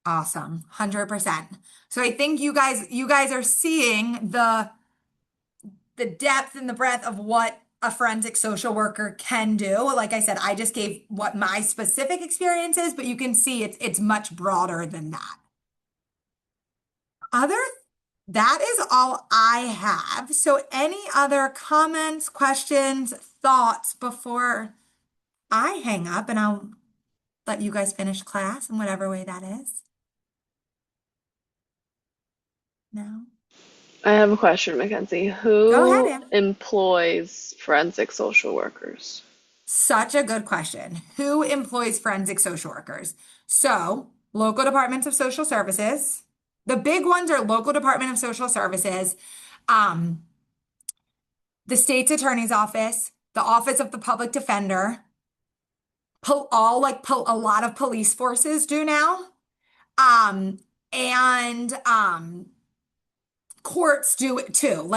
Awesome, 100%. So I think you guys are seeing the depth and the breadth of what a forensic social worker can do. Like I said, I just gave what my specific experience is, but you can see it's much broader than that. That is all I have. So any other comments, questions, thoughts before I hang up, and I'll let you guys finish class in whatever way that is? now? I have a question, Mackenzie. Go ahead, Who Anna. employs forensic social workers? Such a good question. Who employs forensic social workers? So, local departments of social services. The big ones are local department of social services, um, the state's attorney's office, the office of the public defender, a lot of police forces do now. Um, and courts do it too.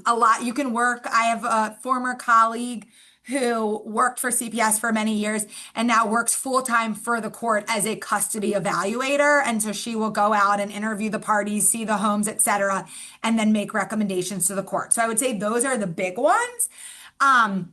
A lot, you can work. I have a former colleague who worked for CPS for many years and now works full time for the court as a custody evaluator. And so she will go out and interview the parties, see the homes, et cetera, and then make recommendations to the court. So I would say those are the big ones.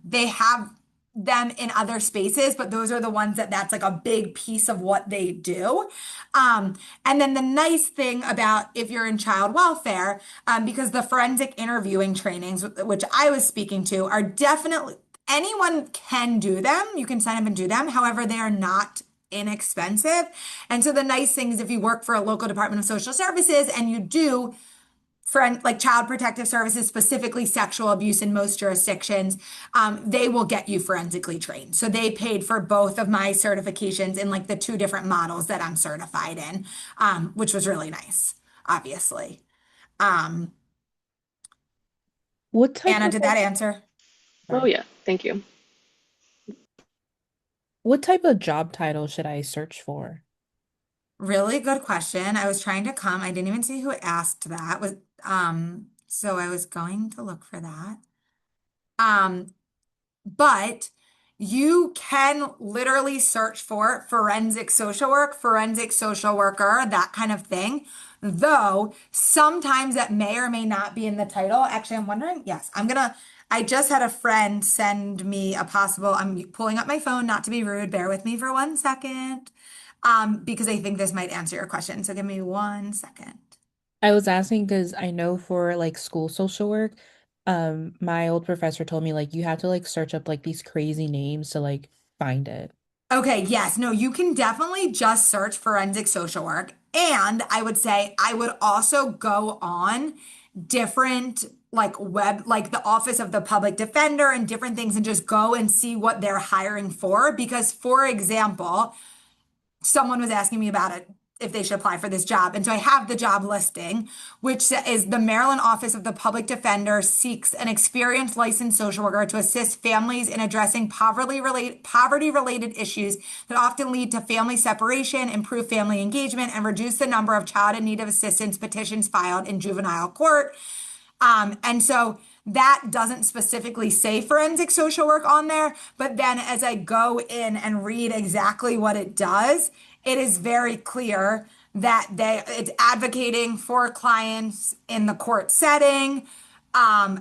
They have them in other spaces, but those are the ones that's like a big piece of what they do. Um, and then the nice thing about if you're in child welfare, because the forensic interviewing trainings, which I was speaking to, are definitely anyone can do them. You can sign up and do them. However, they are not inexpensive. And so the nice thing is if you work for a local Department of Social Services and you do like child protective services, specifically sexual abuse in most jurisdictions, they will get you forensically trained. So they paid for both of my certifications in like the two different models that I'm certified in, which was really nice, obviously. Um, What type Anna, of did that answer? Oh, sorry. yeah, thank you. What type of job title should I search for? Really good question. I was trying to come. I didn't even see who asked that. So I was going to look for that. Um, But you can literally search for forensic social work, forensic social worker, that kind of thing. Though sometimes that may or may not be in the title. Actually, I'm wondering. Yes, I just had a friend send me I'm pulling up my phone, not to be rude. Bear with me for 1 second. Because I think this might answer your question. So give me 1 second. I was asking because I know for like school social work, my old professor told me like you have to like search up like these crazy names to like find it. Okay, yes, no, you can definitely just search forensic social work. And I would say I would also go on different like the Office of the Public Defender and different things and just go and see what they're hiring for. Because, for example, someone was asking me about it if they should apply for this job. And so I have the job listing, which is the Maryland Office of the Public Defender seeks an experienced licensed social worker to assist families in addressing poverty related issues that often lead to family separation, improve family engagement, and reduce the number of child in need of assistance petitions filed in juvenile court. And so that doesn't specifically say forensic social work on there, but then as I go in and read exactly what it does, it is very clear that it's advocating for clients in the court setting,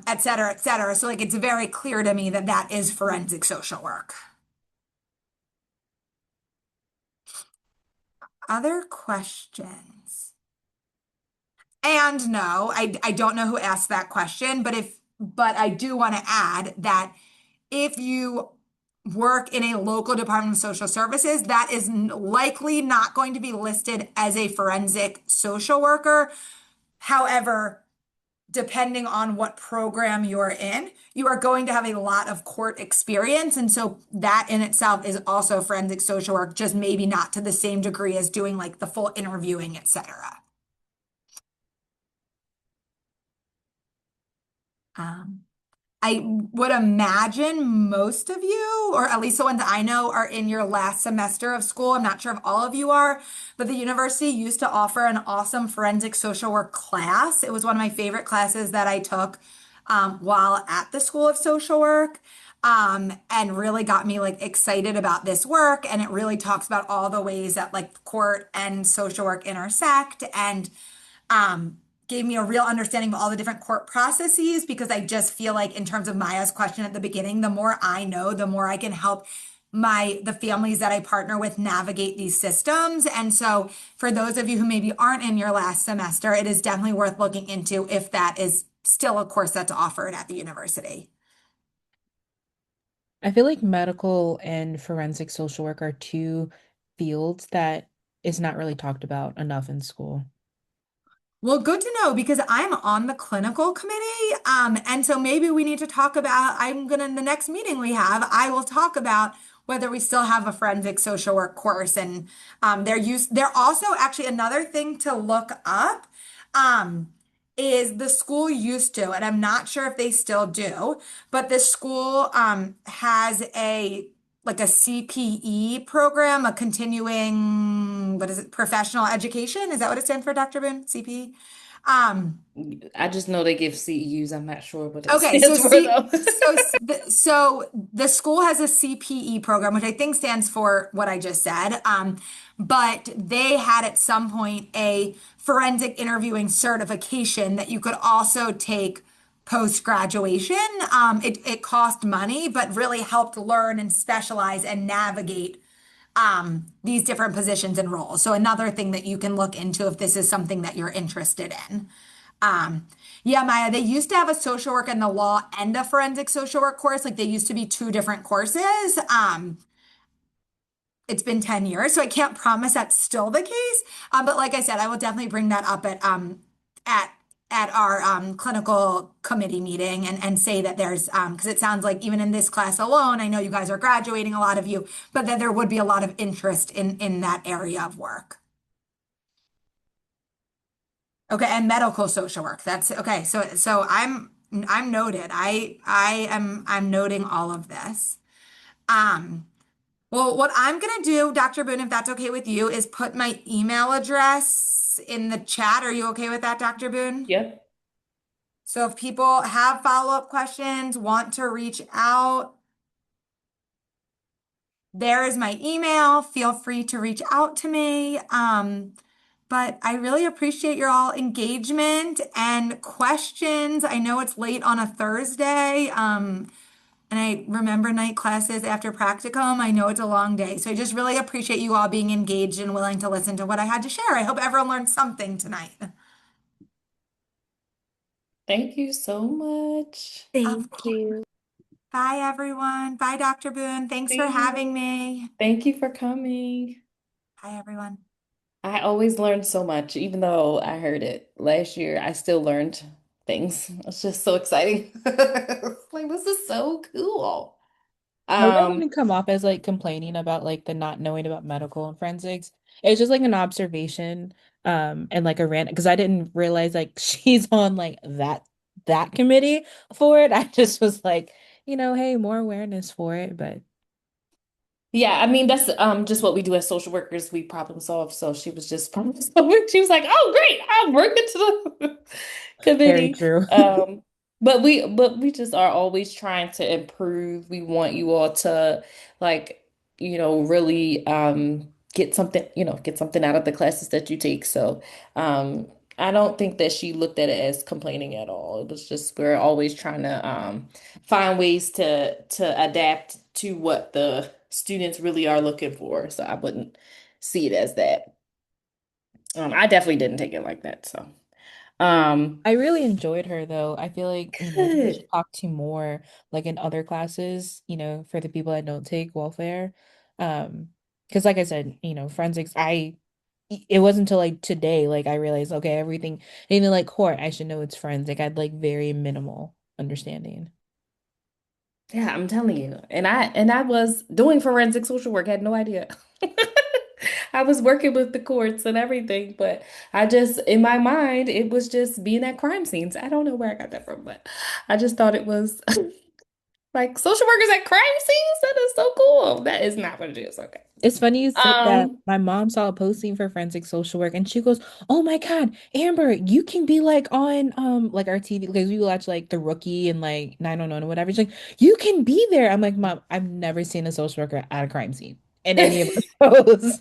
et cetera, et cetera. So like it's very clear to me that that is forensic social work. Other questions? And no, I don't know who asked that question, but I do want to add that if you work in a local Department of Social Services, that is likely not going to be listed as a forensic social worker. However, depending on what program you're in, you are going to have a lot of court experience. And so that in itself is also forensic social work, just maybe not to the same degree as doing like the full interviewing, et cetera. Um, I would imagine most of you, or at least the ones I know, are in your last semester of school. I'm not sure if all of you are, but the university used to offer an awesome forensic social work class. It was one of my favorite classes that I took while at the School of Social Work. And really got me like excited about this work. And it really talks about all the ways that like court and social work intersect and um, gave me a real understanding of all the different court processes because I just feel like in terms of Maya's question at the beginning, the more I know, the more I can help the families that I partner with navigate these systems. And so for those of you who maybe aren't in your last semester, it is definitely worth looking into if that is still a course that's offered at the university. I feel like medical and forensic social work are two fields that is not really talked about enough in school. Well, good to know because I'm on the clinical committee. And so maybe we need to talk about, in the next meeting we have, I will talk about whether we still have a forensic social work course. And they're also actually another thing to look up. Um, is the school used to, and I'm not sure if they still do, but the school has a CPE program, a continuing, what is it, professional education? Is that what it stands for, Dr. Boone? CPE? Um, I just know they give CEUs. I'm not sure what it okay, so stands for C though. so the school has a CPE program, which I think stands for what I just said. But they had at some point a forensic interviewing certification that you could also take post graduation. It cost money, but really helped learn and specialize and navigate these different positions and roles. So another thing that you can look into if this is something that you're interested in. Um, yeah, Maya, they used to have a social work and the law and a forensic social work course. Like they used to be two different courses. It's been 10 years, so I can't promise that's still the case. But like I said, I will definitely bring that up at at our clinical committee meeting and say that there's because it sounds like even in this class alone, I know you guys are graduating, a lot of you, but that there would be a lot of interest in that area of work. Okay, and medical social work. That's okay. So I'm noted. I'm noting all of this. Um, well, what I'm gonna do, Dr. Boone, if that's okay with you, is put my email address in the chat. Are you okay with that, Dr. Boone? Yep. So if people have follow-up questions, want to reach out, there is my email. Feel free to reach out to me. But I really appreciate your all engagement and questions. I know it's late on a Thursday. And I remember night classes after practicum. I know it's a long day. So I just really appreciate you all being engaged and willing to listen to what I had to share. I hope everyone learned something tonight. Thank you so much. Of Thank course. you. Bye, everyone. Bye, Dr. Boone. Thanks for See having you. me. Thank you for coming. Bye, everyone. I always learn so much, even though I heard it last year, I still learned things. It's just so exciting. Like, this is so cool. I hope that Um, didn't come off as like complaining about like the not knowing about medical and forensics. It's just like an observation, and like a rant because I didn't realize like she's on like that committee for it. I just was like, hey, more awareness for it. But yeah, I mean that's just what we do as social workers. We problem solve. So she was just problem solving. She was like, "Oh, great, I'm working to the very committee." true. But we just are always trying to improve. We want you all to like, really get something out of the classes that you take. So, I don't think that she looked at it as complaining at all. It was just we're always trying to find ways to adapt to what the students really are looking for. So I wouldn't see it as that. I definitely didn't take it like that. So, I really enjoyed her though. I feel like, we should good. talk to more like in other classes, for the people that don't take welfare. Because like I said, forensics, it wasn't until like today, like I realized, okay, everything, even like court, I should know it's forensic. I had like very minimal understanding. Yeah, I'm telling you. And I was doing forensic social work, had no idea. I was working with the courts and everything, but I just in my mind it was just being at crime scenes. I don't know where I got that from, but I just thought it was like social workers at crime scenes. That is so cool. That is not what it is. Okay. It's funny you said that. Um, My mom saw a posting for forensic social work and she goes, "Oh my God, Amber, you can be like on like our TV because we watch like The Rookie and like 911 or whatever." She's like, "You can be there." I'm like, "Mom, I've never seen a social worker at a crime scene in any of I our shows."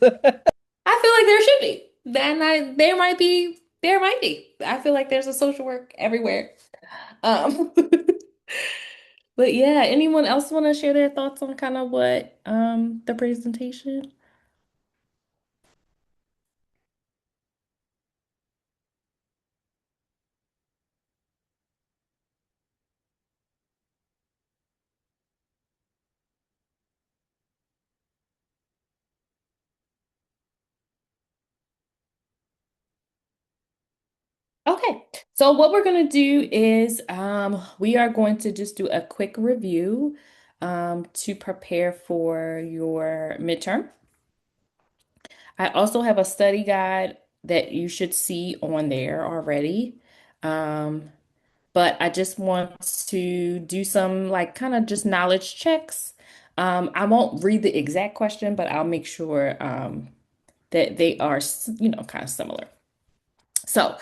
feel like there should be. Then there might be. I feel like there's a social work everywhere. Um But yeah, anyone else want to share their thoughts on kind of what the presentation? Okay, so what we're going to do is we are going to just do a quick review to prepare for your midterm. I also have a study guide that you should see on there already. Um, but I just want to do some like kind of just knowledge checks. I won't read the exact question, but I'll make sure that they are, kind of similar. So,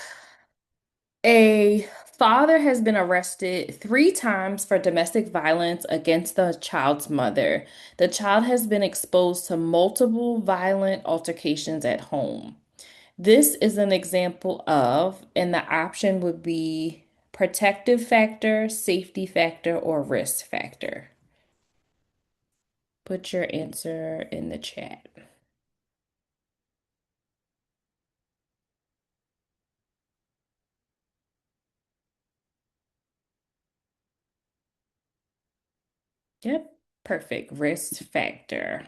a father has been arrested 3 times for domestic violence against the child's mother. The child has been exposed to multiple violent altercations at home. This is an example of, and the option would be protective factor, safety factor, or risk factor. Put your answer in the chat. Yep, perfect. Risk factor.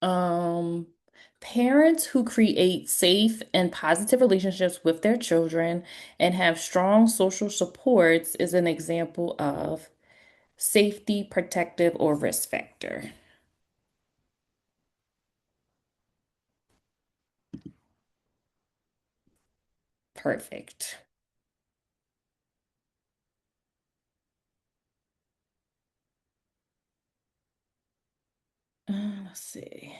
Um, Parents who create safe and positive relationships with their children and have strong social supports is an example of safety, protective, or risk factor. Perfect. Let's see.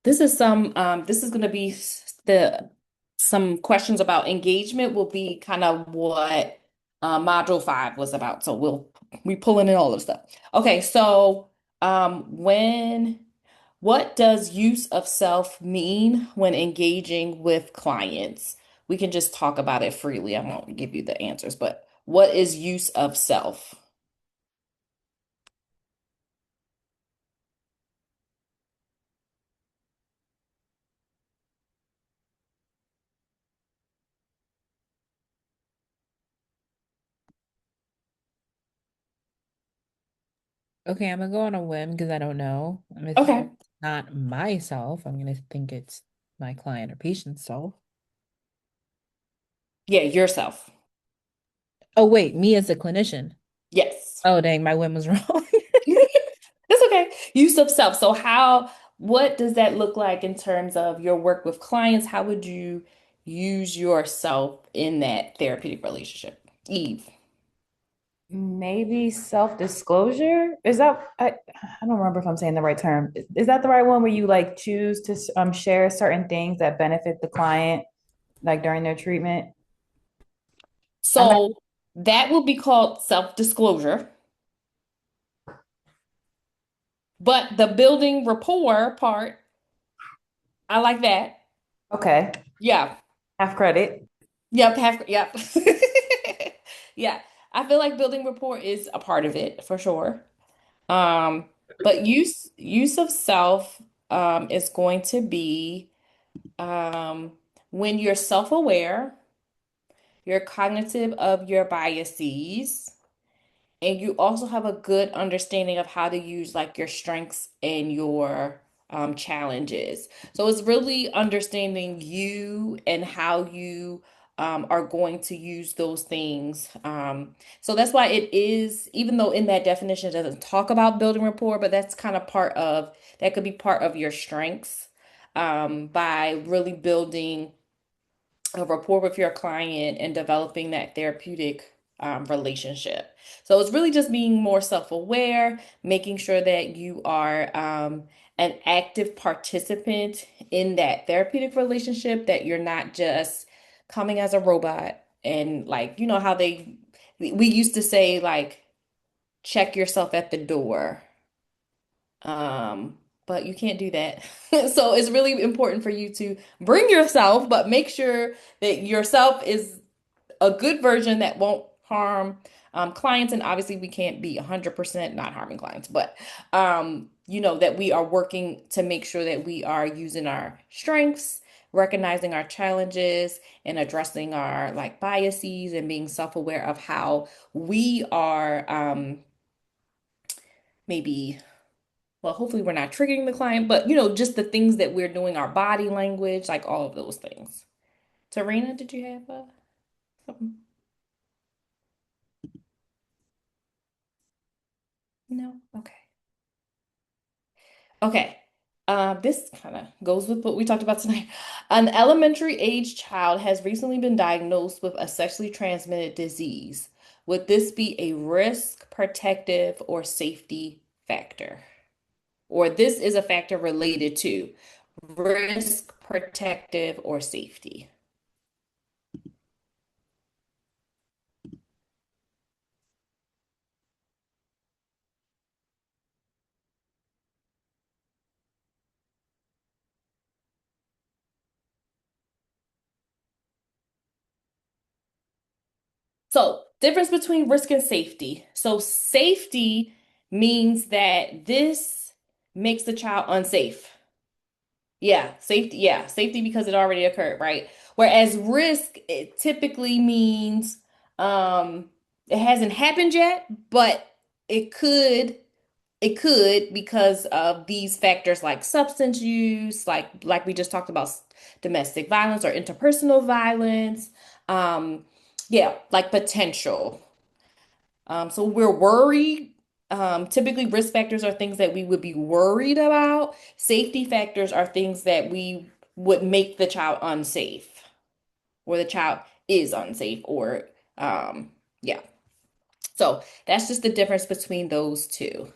This is going to be the some questions about engagement will be kind of what module 5 was about. So we pulling in all of stuff. Okay, so when what does use of self mean when engaging with clients? We can just talk about it freely. I won't give you the answers, but what is use of self? Okay, I'm gonna go on a whim because I don't know. I'm gonna think Okay. it's not myself. I'm gonna think it's my client or patient's self. Yeah, yourself. Oh wait, me as a clinician. Yes. Oh dang, my whim was wrong. That's okay. Use of self. So what does that look like in terms of your work with clients? How would you use yourself in that therapeutic relationship? Eve. Maybe self-disclosure? I don't remember if I'm saying the right term. Is that the right one where you like choose to share certain things that benefit the client like during their treatment? I'm not So that would be called self-disclosure. But the building rapport part, I like that. okay. Yeah. Half credit. Yep. Yep. Yeah. I feel like building rapport is a part of it for sure. Um, but use of self is going to be um, when you're self-aware, you're cognitive of your biases, and you also have a good understanding of how to use like your strengths and your challenges. So it's really understanding you and how you are going to use those things. So that's why it is, even though in that definition it doesn't talk about building rapport, but that's kind of that could be part of your strengths by really building a rapport with your client and developing that therapeutic relationship. So it's really just being more self-aware, making sure that you are an active participant in that therapeutic relationship, that you're not just coming as a robot and like, you know how we used to say like, check yourself at the door. But you can't do that. So it's really important for you to bring yourself, but make sure that yourself is a good version that won't harm clients. And obviously, we can't be 100% not harming clients, but that we are working to make sure that we are using our strengths, recognizing our challenges and addressing our like biases and being self-aware of how we are maybe, well, hopefully we're not triggering the client, but just the things that we're doing, our body language, like all of those things. Tarina, did you have something? No? Okay. Okay. This kind of goes with what we talked about tonight. An elementary age child has recently been diagnosed with a sexually transmitted disease. Would this be a risk, protective, or safety factor? Or this is a factor related to risk, protective, or safety? So, difference between risk and safety. So, safety means that this makes the child unsafe. Yeah, safety because it already occurred, right? Whereas risk, it typically means it hasn't happened yet, but it could it could because of these factors like substance use, like we just talked about domestic violence or interpersonal violence. Um, yeah, like potential. So we're worried. Typically, risk factors are things that we would be worried about. Safety factors are things that we would make the child unsafe, or the child is unsafe, or yeah. So that's just the difference between those two.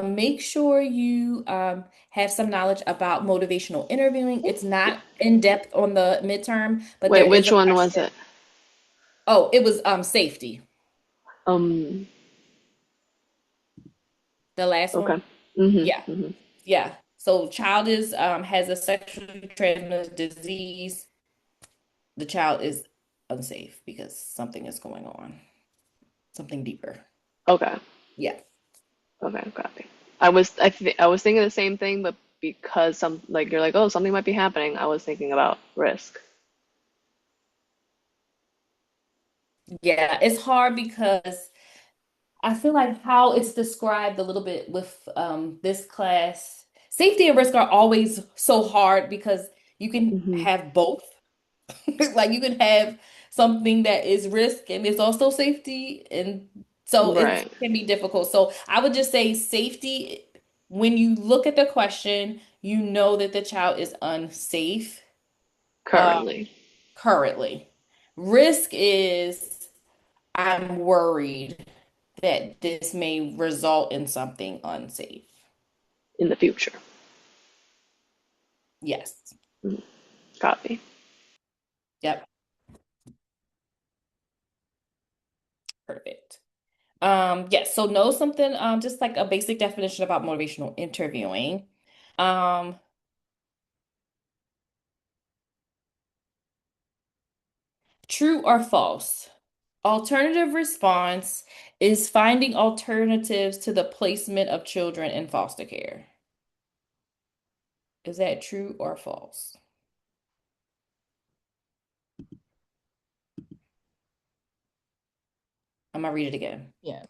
Make sure you have some knowledge about motivational interviewing. It's not in depth on the midterm, but Wait, there is which a one was question. it? Oh, it was safety, Um, the last okay. one. Yeah. Yeah. So child is has a sexually transmitted disease. The child is unsafe because something is going on, something deeper. Okay. Yeah. Okay, copy. I was thinking the same thing, but because some like you're like, oh, something might be happening, I was thinking about risk. Yeah. It's hard because I feel like how it's described a little bit with this class, safety and risk are always so hard because you can Hmm. have both. Like you can have something that is risk and it's also safety, and so it Right. can be difficult. So I would just say safety, when you look at the question, you know that the child is unsafe uh, Currently, currently. Risk is I'm worried that this may result in something unsafe. in the future. Yes. Mhm. Copy. Yep. Perfect. Yes, so know something, just like a basic definition about motivational interviewing. Um, True or false? Alternative response is finding alternatives to the placement of children in foster care. Is that true or false? I'm gonna read it again. Yeah.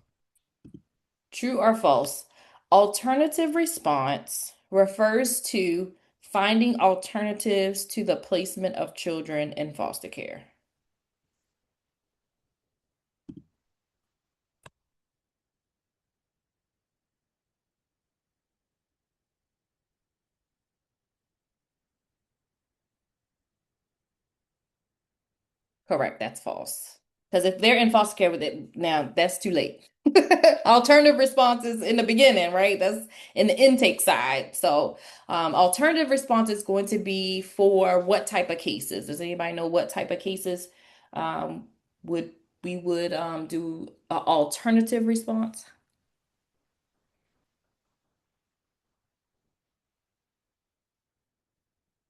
True or false? Alternative response refers to finding alternatives to the placement of children in foster care. Correct, that's false. Because if they're in foster care with it now, that's too late. Alternative response is in the beginning, right? That's in the intake side. So, alternative response is going to be for what type of cases? Does anybody know what type of cases um, would we would do an alternative response?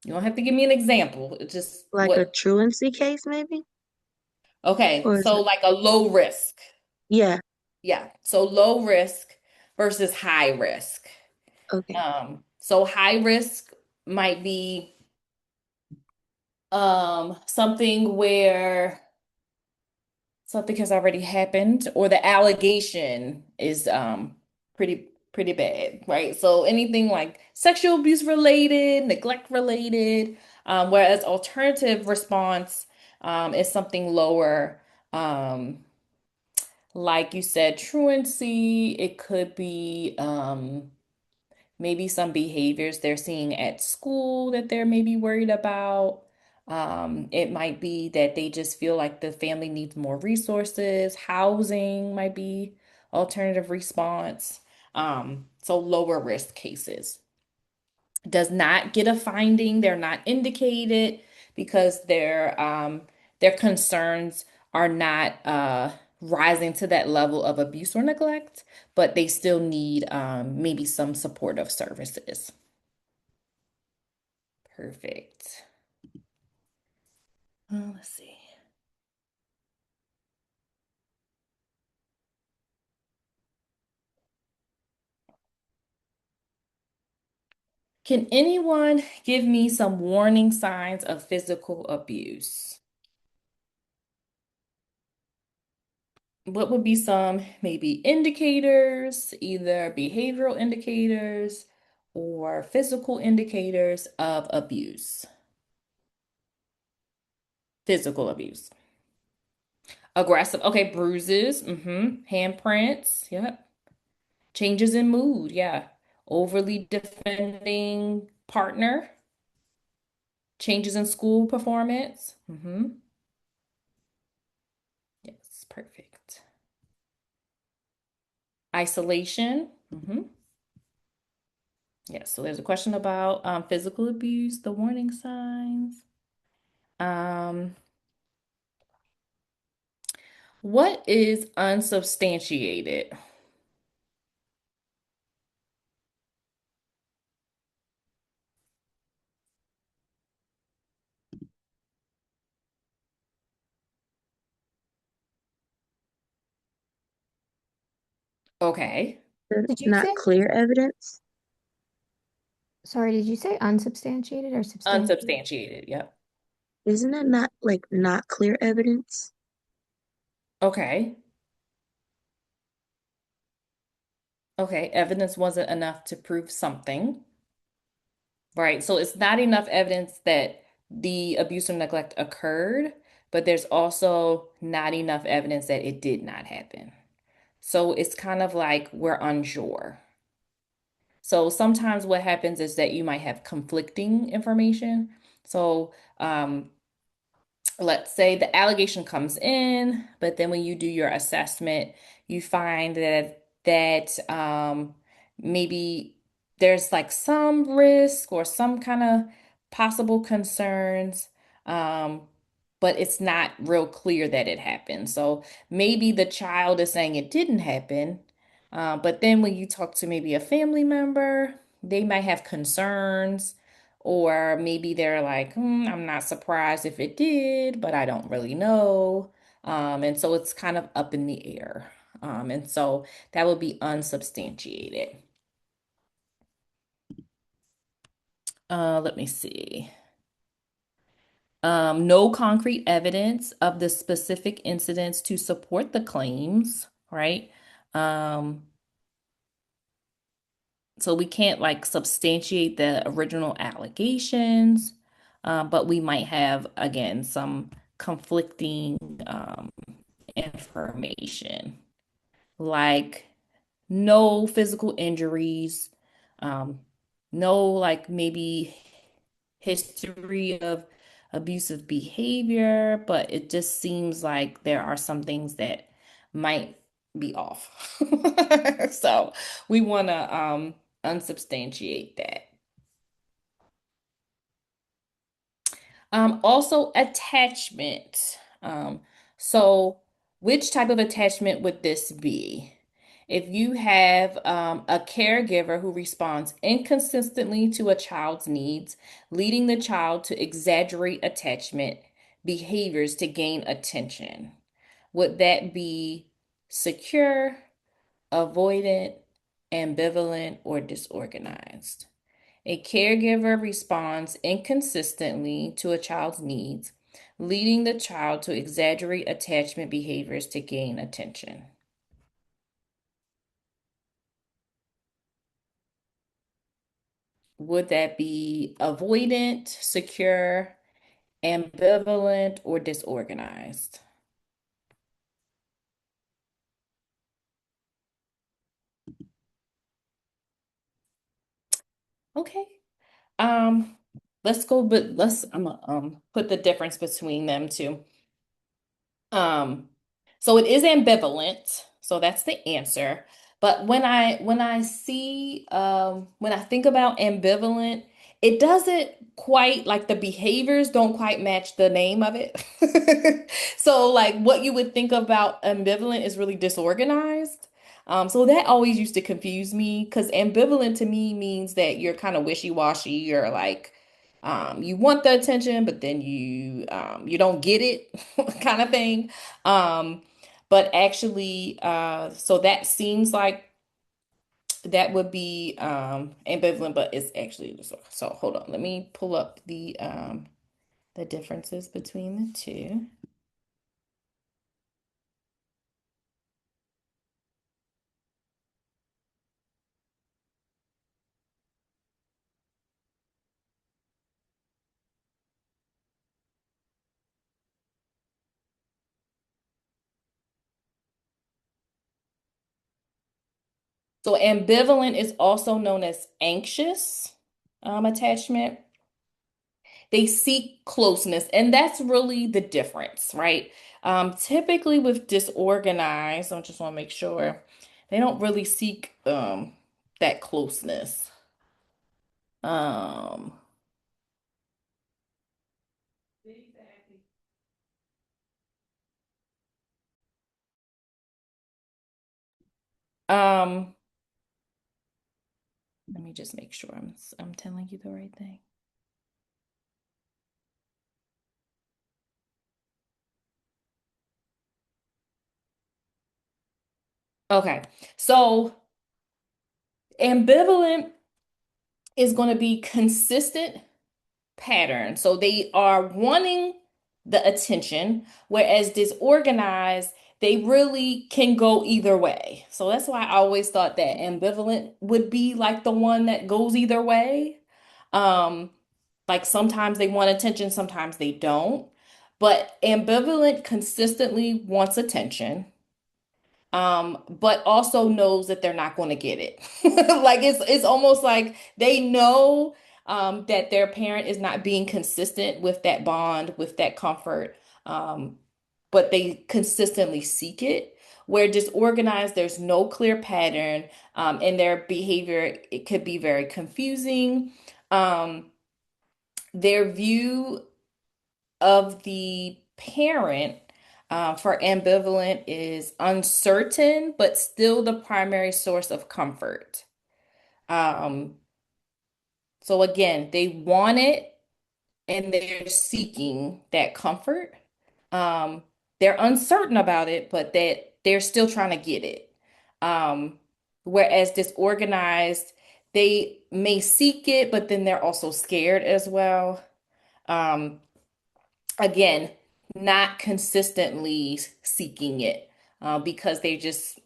You don't have to give me an example. It's just Like a what, truancy case, maybe? okay, Or is so it? like a low risk. Yeah. Yeah. So low risk versus high risk. Okay. So high risk might be something where something has already happened or the allegation is pretty bad, right? So anything like sexual abuse related, neglect related, whereas alternative response is something lower, um, like you said, truancy. It could be maybe some behaviors they're seeing at school that they're maybe worried about. It might be that they just feel like the family needs more resources. Housing might be alternative response. So lower risk cases does not get a finding. They're not indicated because their concerns are not rising to that level of abuse or neglect, but they still need maybe some supportive services. Perfect. Let's see. Can anyone give me some warning signs of physical abuse? What would be some maybe indicators, either behavioral indicators or physical indicators of abuse? Physical abuse. Aggressive. Okay, bruises. Handprints. Yep. Changes in mood. Yeah. Overly defending partner. Changes in school performance. Yes, perfect. Isolation. Yes, so there's a question about physical abuse, the warning signs. Um, what is unsubstantiated? Okay, Did you Not say, clear evidence? sorry, did you say unsubstantiated or substantiated? unsubstantiated. Yep. Isn't that not like not clear evidence? Okay. Okay, evidence wasn't enough to prove something, right? So it's not enough evidence that the abuse or neglect occurred, but there's also not enough evidence that it did not happen. So it's kind of like we're unsure. So sometimes what happens is that you might have conflicting information. So let's say the allegation comes in, but then when you do your assessment, you find that maybe there's like some risk or some kind of possible concerns, um, but it's not real clear that it happened. So maybe the child is saying it didn't happen, but then when you talk to maybe a family member, they might have concerns. Or maybe they're like, I'm not surprised if it did, but I don't really know. And so it's kind of up in the air. And so that would be unsubstantiated. Let me see. No concrete evidence of the specific incidents to support the claims, right? Um, so we can't like substantiate the original allegations, but we might have, again, some conflicting information, like no physical injuries, um, no like maybe history of abusive behavior, but it just seems like there are some things that might be off. So we want to unsubstantiate that. Also attachment. So which type of attachment would this be? If you have a caregiver who responds inconsistently to a child's needs, leading the child to exaggerate attachment behaviors to gain attention, would that be secure, avoidant, ambivalent, or disorganized. A caregiver responds inconsistently to a child's needs, leading the child to exaggerate attachment behaviors to gain attention. Would that be avoidant, secure, ambivalent, or disorganized? Okay. Um, let's go, but I'm gonna put the difference between them two. Um, so it is ambivalent, so that's the answer. But when I see when I think about ambivalent, it doesn't quite like the behaviors don't quite match the name of it. So like what you would think about ambivalent is really disorganized. So that always used to confuse me because ambivalent to me means that you're kind of wishy-washy. You're like you want the attention, but then you don't get it kind of thing. Um, but actually, so that seems like that would be ambivalent, but it's actually disorder. So hold on, let me pull up the differences between the two. So ambivalent is also known as anxious attachment. They seek closeness, and that's really the difference, right? Typically with disorganized, I just want to make sure they don't really seek that closeness. Um, um, let me just make sure I'm telling you the right thing. Okay, so ambivalent is going to be consistent pattern. So they are wanting the attention, whereas disorganized, they really can go either way. So that's why I always thought that ambivalent would be like the one that goes either way. Um, like sometimes they want attention, sometimes they don't. But ambivalent consistently wants attention, but also knows that they're not going to get it. Like it's almost like they know that their parent is not being consistent with that bond, with that comfort, but they consistently seek it. Where disorganized, there's no clear pattern, and their behavior it could be very confusing. Um, their view of the parent for ambivalent is uncertain, but still the primary source of comfort. Um, so again, they want it and they're seeking that comfort. Um, they're uncertain about it, but that they're still trying to get it. Um, Whereas disorganized, they may seek it, but then they're also scared as well. Um, Again, not consistently seeking it because they just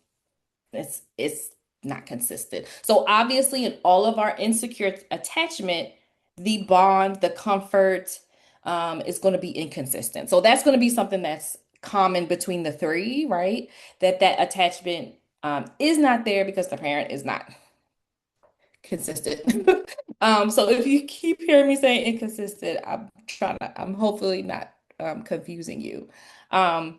it's not consistent. So obviously, in all of our insecure attachment, the bond, the comfort is going to be inconsistent. So that's going to be something that's common between the three, right? That attachment is not there because the parent is not consistent. So if you keep hearing me saying inconsistent, I'm hopefully not confusing you. Um,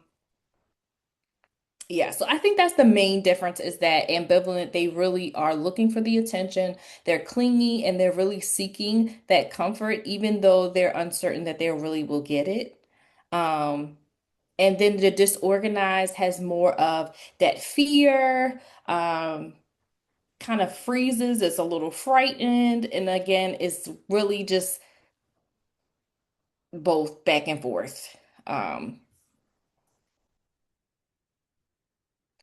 yeah, so I think that's the main difference is that ambivalent, they really are looking for the attention, they're clingy, and they're really seeking that comfort, even though they're uncertain that they really will get it. Um, and then the disorganized has more of that fear, kind of freezes, it's a little frightened, and again, it's really just both back and forth. Um,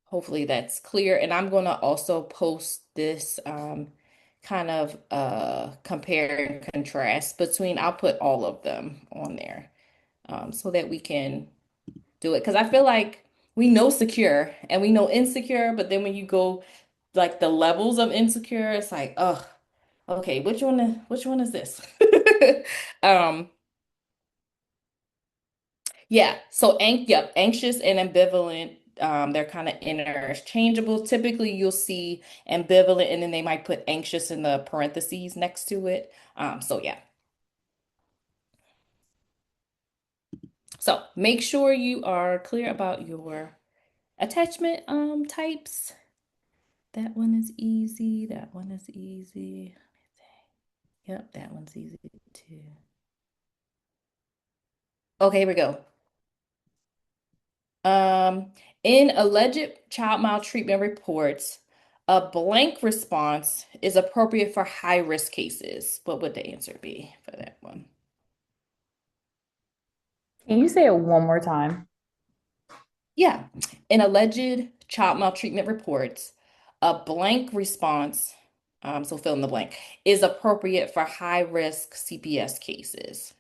hopefully that's clear. And I'm going to also post this kind of compare and contrast between, I'll put all of them on there so that we can do it. Because I feel like we know secure and we know insecure, but then when you go like the levels of insecure, it's like, oh, okay, which one is this? Um, yeah, so anxious and ambivalent, they're kind of interchangeable. Typically, you'll see ambivalent and then they might put anxious in the parentheses next to it. So yeah. So make sure you are clear about your attachment types. That one is easy. That one is easy. Yep, that one's easy too. Okay, here we go. Um, in alleged child maltreatment reports, a blank response is appropriate for high risk cases. What would the answer be for that one? Can you say it one more time? Yeah, in alleged child maltreatment reports, a blank response, so fill in the blank, is appropriate for high risk CPS cases.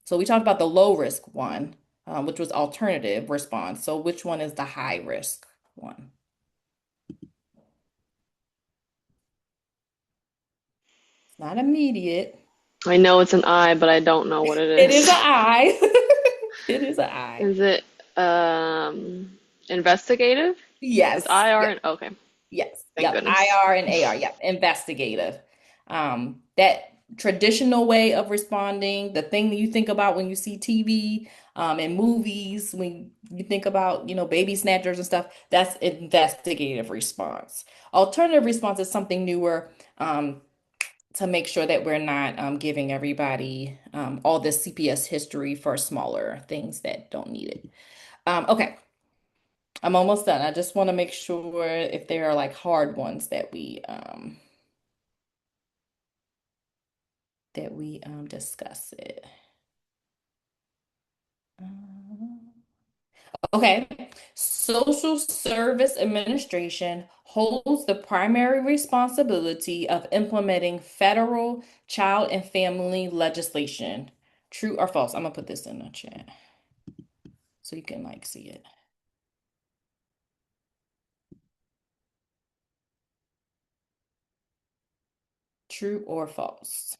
So we talked about the low risk one, which was alternative response. So which one is the high risk one? It's not immediate. I know it's an I, but I don't know what it It is is. an I. It is an I. Is it investigative? Is Yes. IR Yep. an okay, Yes. thank Yep. goodness. IR and AR. Yep. Investigative. That traditional way of responding, the thing that you think about when you see TV, and movies, when you think about, baby snatchers and stuff, that's investigative response. Alternative response is something newer, to make sure that we're not giving everybody all this CPS history for smaller things that don't need it. Okay. I'm almost done. I just want to make sure if there are like hard ones that we discuss it. Um, okay. Social Service Administration holds the primary responsibility of implementing federal child and family legislation. True or false? I'm gonna put this in the chat so you can like see it. True or false?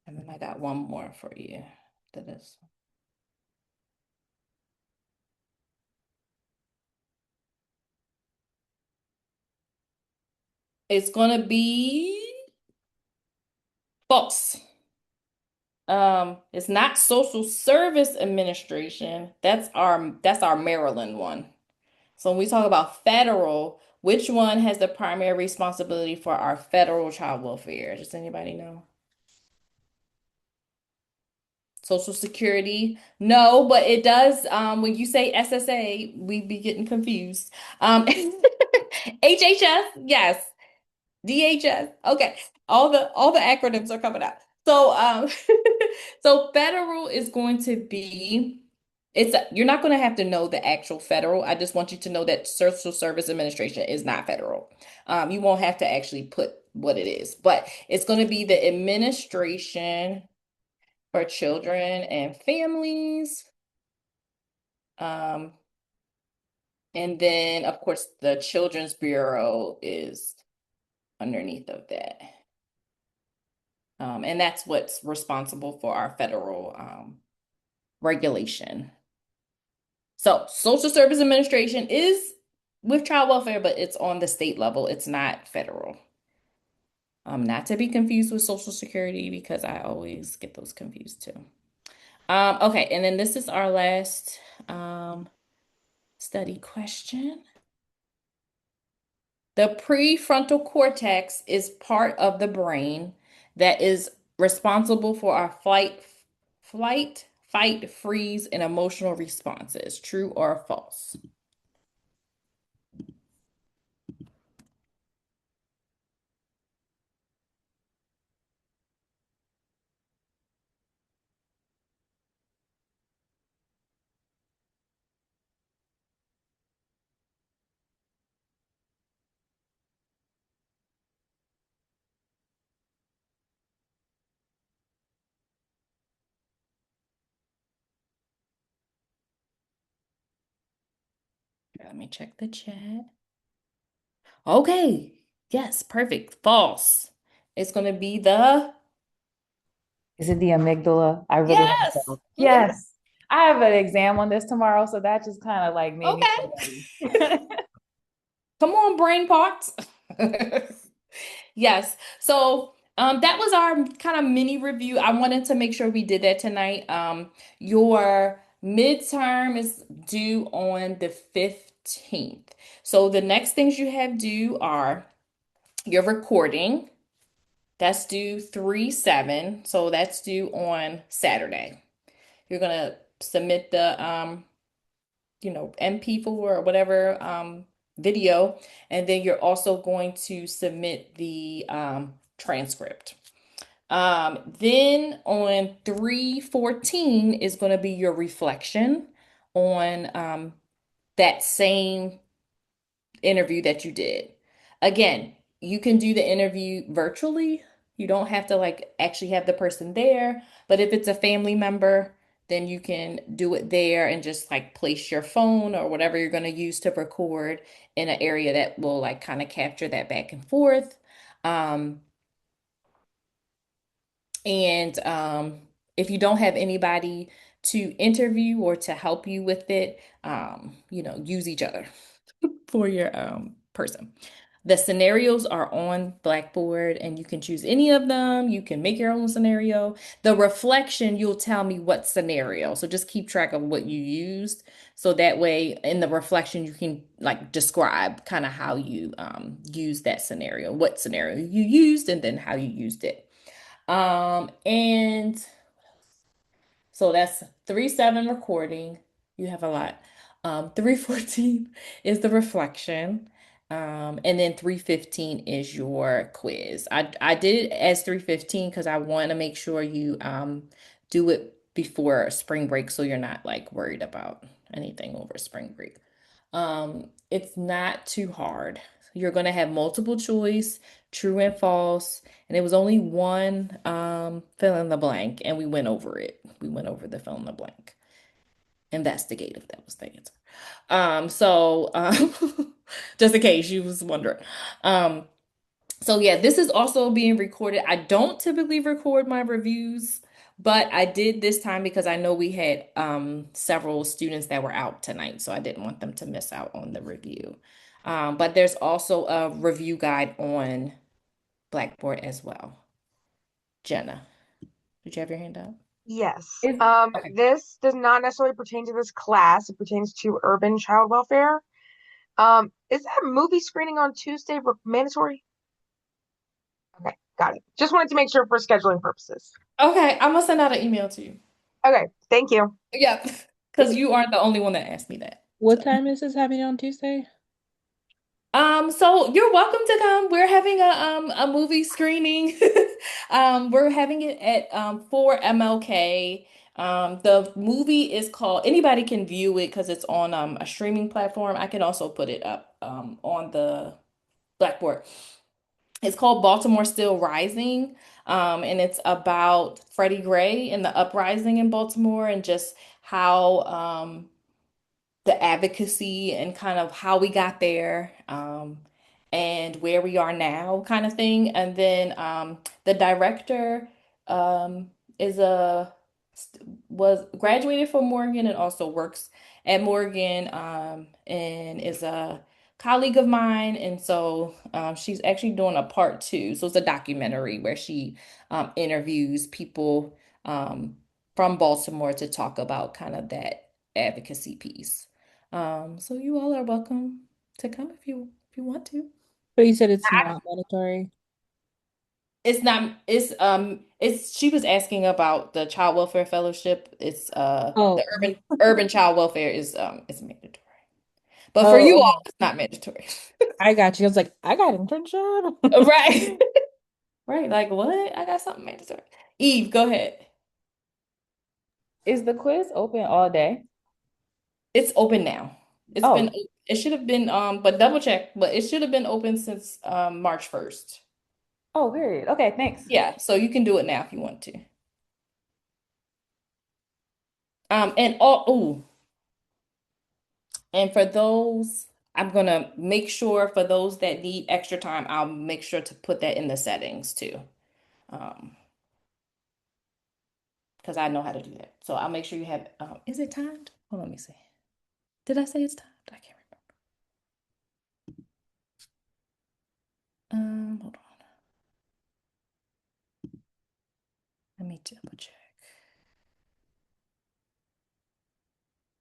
And then I got one more for you. That is. It's gonna be false. It's not Social Service Administration. That's our Maryland one. So when we talk about federal, which one has the primary responsibility for our federal child welfare? Does anybody know? Social Security? No, but it does. When you say SSA, we be getting confused. HHS, yes. DHS. Okay. All the acronyms are coming out. So so federal is going to be you're not going to have to know the actual federal. I just want you to know that Social Service Administration is not federal. You won't have to actually put what it is, but it's going to be the Administration for Children and Families. Um, and then of course the Children's Bureau is underneath of that. And that's what's responsible for our federal regulation. So, Social Service Administration is with child welfare, but it's on the state level. It's not federal. Not to be confused with Social Security because I always get those confused too. Okay, and then this is our last study question. The prefrontal cortex is part of the brain that is responsible for our flight, fight, freeze, and emotional responses. True or false? Let me check the chat. Okay. Yes, perfect. False. It's going to be the Is it the amygdala? I really hope yes. so. Yes. I have an exam on this tomorrow, so that just kind of like made me feel Okay. ready. Come on, brain parts. Yes. So that was our kind of mini review. I wanted to make sure we did that tonight. Your midterm is due on the 15th. So the next things you have due are your recording. That's due 3/7. So that's due on Saturday. You're gonna submit the MP4 or whatever video, and then you're also going to submit the transcript. Then on 3/14 is going to be your reflection on that same interview that you did. Again, you can do the interview virtually. You don't have to like actually have the person there, but if it's a family member, then you can do it there and just like place your phone or whatever you're going to use to record in an area that will like kind of capture that back and forth. Um, and if you don't have anybody to interview or to help you with it, use each other for your person. The scenarios are on Blackboard and you can choose any of them. You can make your own scenario. The reflection, you'll tell me what scenario. So just keep track of what you used. So that way in the reflection, you can like describe kind of how you use that scenario, what scenario you used, and then how you used it. And so that's 3/7 recording. You have a lot. 3/14 is the reflection. And then 3/15 is your quiz. I did it as 3/15 because I want to make sure you do it before spring break so you're not like worried about anything over spring break. It's not too hard. You're going to have multiple choice, true and false, and it was only one fill in the blank, and we went over it. We went over the fill in the blank. Investigative, that was the answer. Just in case you was wondering. Um, so yeah, this is also being recorded. I don't typically record my reviews, but I did this time because I know we had several students that were out tonight, so I didn't want them to miss out on the review. But there's also a review guide on Blackboard as well. Jenna, did you have your hand up? Yes. Is Okay. This does not necessarily pertain to this class. It pertains to urban child welfare. Is that movie screening on Tuesday mandatory? Okay, got it. Just wanted to make sure for scheduling purposes. Okay, I'm gonna send out an email to you. Okay, thank you. Yeah, because you aren't the only one that asked me that. What So. time is this happening on Tuesday? So you're welcome to come. We're having a movie screening. We're having it at 4 MLK. The movie is called, anybody can view it because it's on a streaming platform. I can also put it up on the Blackboard. It's called Baltimore Still Rising. And it's about Freddie Gray and the uprising in Baltimore and just how the advocacy and kind of how we got there, and where we are now, kind of thing. And then the director um, is a was graduated from Morgan and also works at Morgan, and is a colleague of mine. And so she's actually doing a part two. So it's a documentary where she interviews people from Baltimore to talk about kind of that advocacy piece. So you all are welcome to come if you want to. But you said it's not mandatory. It's not, It's she was asking about the Child Welfare Fellowship. It's the Oh, urban child welfare is mandatory. But for you oh, all, it's not mandatory. I got you. I was like, I got an internship. Right. Right. Like what? I got something mandatory. Eve, go ahead. Is the quiz open all day? It's open now. It's been Oh, it should have been but double check, but it should have been open since March 1st. oh, period. Okay, thanks. Yeah, so you can do it now if you want to. And all ooh, and for those, I'm gonna make sure for those that need extra time, I'll make sure to put that in the settings too. Um, because I know how to do that. So I'll make sure you have is it timed? Hold on, let me see. Did I say it's timed? I can't remember. Hold on. Let me double check.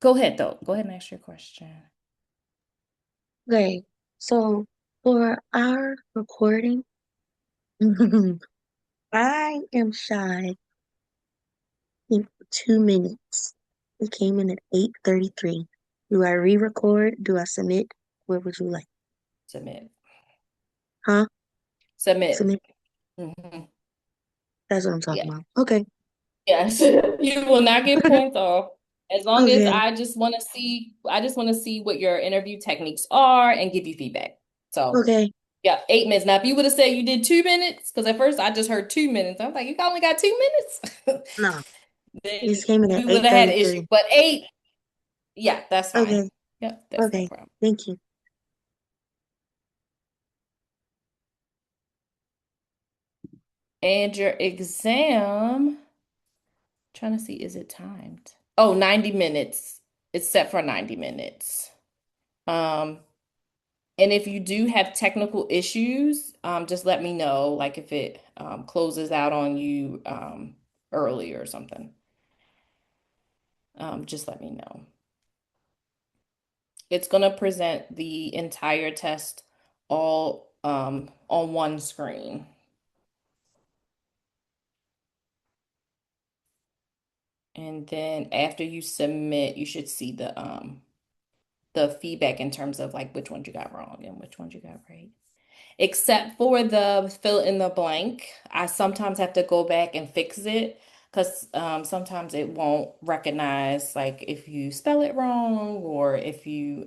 Go ahead though. Go ahead and ask your question. Okay, so for our recording, I am shy in 2 minutes. We came in at 8:33. Do I re-record? Do I submit? What would you like? Submit. Huh? Submit. Submit? Mhm. That's what I'm Yeah. talking about. Okay. Yes. You will not get points off. As long as Okay. I just want to see what your interview techniques are and give you feedback. So, Okay. yeah, 8 minutes. Now, if you would have said you did 2 minutes, because at first I just heard 2 minutes. I was like, you only got 2 minutes? No. Then It came in at we would have had an issue. 8:33. But eight, yeah, that's fine. Okay. Yep, that's no Okay. problem. Thank you. And your exam, trying to see, is it timed? Oh, 90 minutes. It's set for 90 minutes. Um, and if you do have technical issues, just let me know, like if it closes out on you early or something. Just let me know. It's going to present the entire test all on one screen. And then after you submit, you should see the feedback in terms of like which ones you got wrong and which ones you got right. Except for the fill in the blank, I sometimes have to go back and fix it because sometimes it won't recognize like if you spell it wrong or if you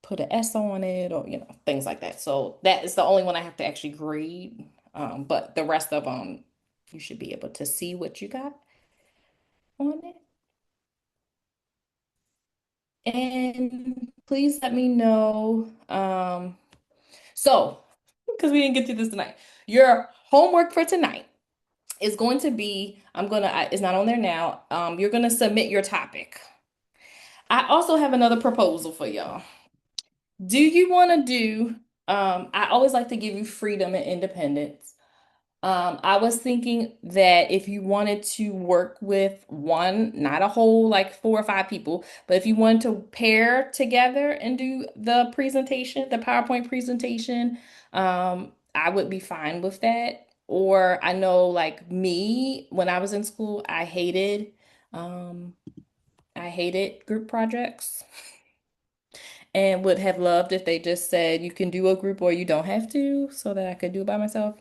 put an S on it or things like that. So that is the only one I have to actually grade. But the rest of them, you should be able to see what you got on it. And please let me know. So, because we didn't get to this tonight, your homework for tonight is going to be, it's not on there now. You're gonna submit your topic. I also have another proposal for y'all. Do you want to do, I always like to give you freedom and independence. I was thinking that if you wanted to work with one, not a whole like 4 or 5 people, but if you wanted to pair together and do the presentation, the PowerPoint presentation, I would be fine with that. Or I know like me, when I was in school, um, I hated group projects and would have loved if they just said you can do a group or you don't have to, so that I could do it by myself.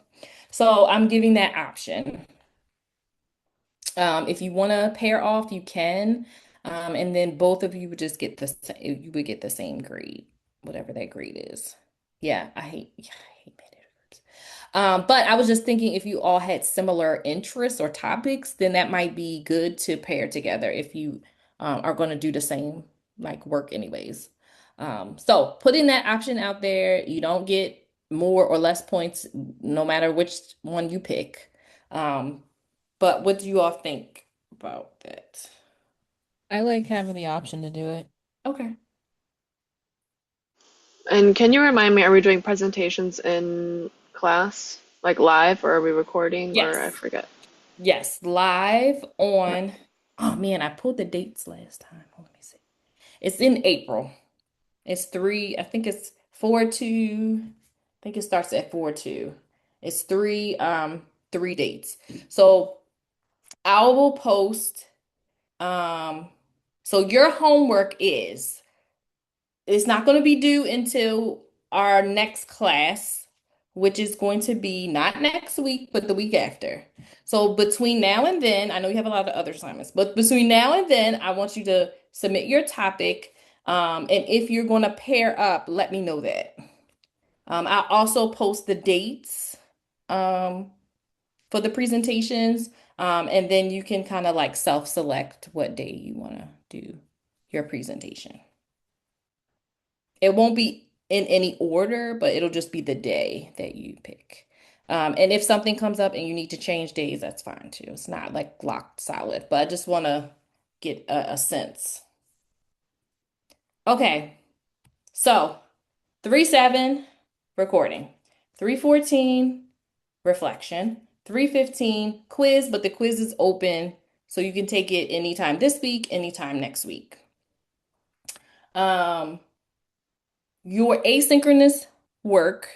So I'm giving that option. If you want to pair off, you can. And then both of you would just get you would get the same grade, whatever that grade is. Yeah, I hate mandatory groups. But I was just thinking if you all had similar interests or topics, then that might be good to pair together if you are going to do the same like work anyways. So putting that option out there, you don't get more or less points no matter which one you pick. Um, but what do you all think about that? I like having the option to do it. Okay. And can you remind me, are we doing presentations in class, like live, or are we recording, or I Yes. forget? Yes. Live on, oh man, I pulled the dates last time. Let me see. It's in April. It's three, I think it's 4/2. I think it starts at 4/2. It's three 3 dates. So I will post, so your homework is, it's not going to be due until our next class, which is going to be not next week, but the week after. So between now and then, I know you have a lot of other assignments, but between now and then, I want you to submit your topic. And if you're going to pair up, let me know that. I'll also post the dates for the presentations. And then you can kind of like self-select what day you want to do your presentation. It won't be in any order, but it'll just be the day that you pick. And if something comes up and you need to change days, that's fine too. It's not like locked solid, but I just want to get a sense. Okay, so 3-7 recording, 3-14 reflection, 3-15 quiz, but the quiz is open, so you can take it anytime this week, anytime next week. Your asynchronous work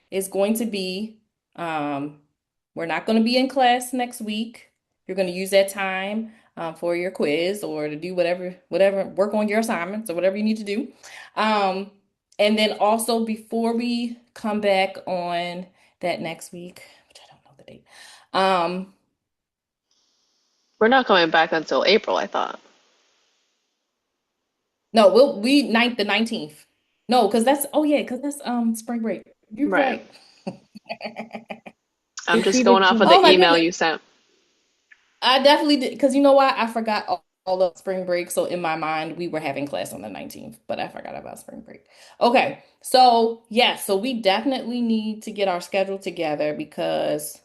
is going to be, we're not going to be in class next week. You're going to use that time for your quiz or to do whatever, work on your assignments or whatever you need to do. And then also before we come back on that next week, which I don't know the date. We're not coming back until April, I thought. No, the 19th. No, because that's, oh yeah, because that's spring break. You're Right. right. I'm It's just either going off of Oh the my email goodness. you sent. I definitely did, because you know what? I forgot all of spring break. So in my mind, we were having class on the 19th, but I forgot about spring break. Okay. So yeah, so we definitely need to get our schedule together because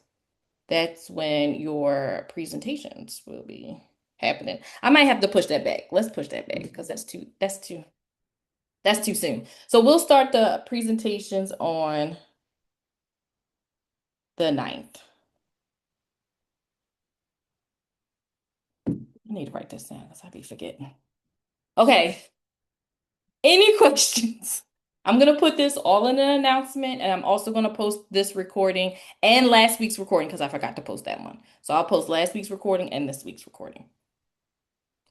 that's when your presentations will be happening. I might have to push that back. Let's push that back because that's too soon. So we'll start the presentations on the 9th. I need to write this down because I'll be forgetting. Okay. Any questions? I'm going to put this all in an announcement, and I'm also going to post this recording and last week's recording because I forgot to post that one. So I'll post last week's recording and this week's recording.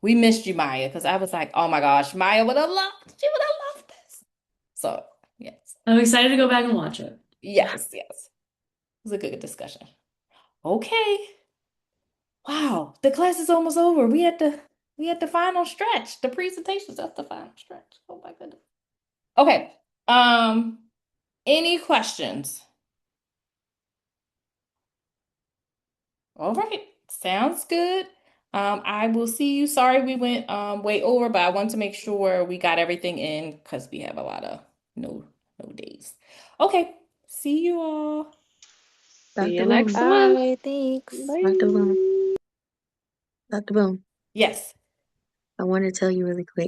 We missed you, Maya, because I was like, oh my gosh, Maya she would have loved this. So, yes. I'm excited to go back and watch it. Yes, yes. It was a good discussion. Okay. Wow, the class is almost over. We had the final stretch. The presentations, that's the final stretch. Oh my goodness. Okay. Any questions? All right, sounds good. I will see you. Sorry we went way over, but I want to make sure we got everything in because we have a lot of no days. Okay, see you all. See you Dr. next Boone. month. Bye. Thanks. Dr. Boone. Bye. Dr. Boone. Yes. I want to tell you really quick.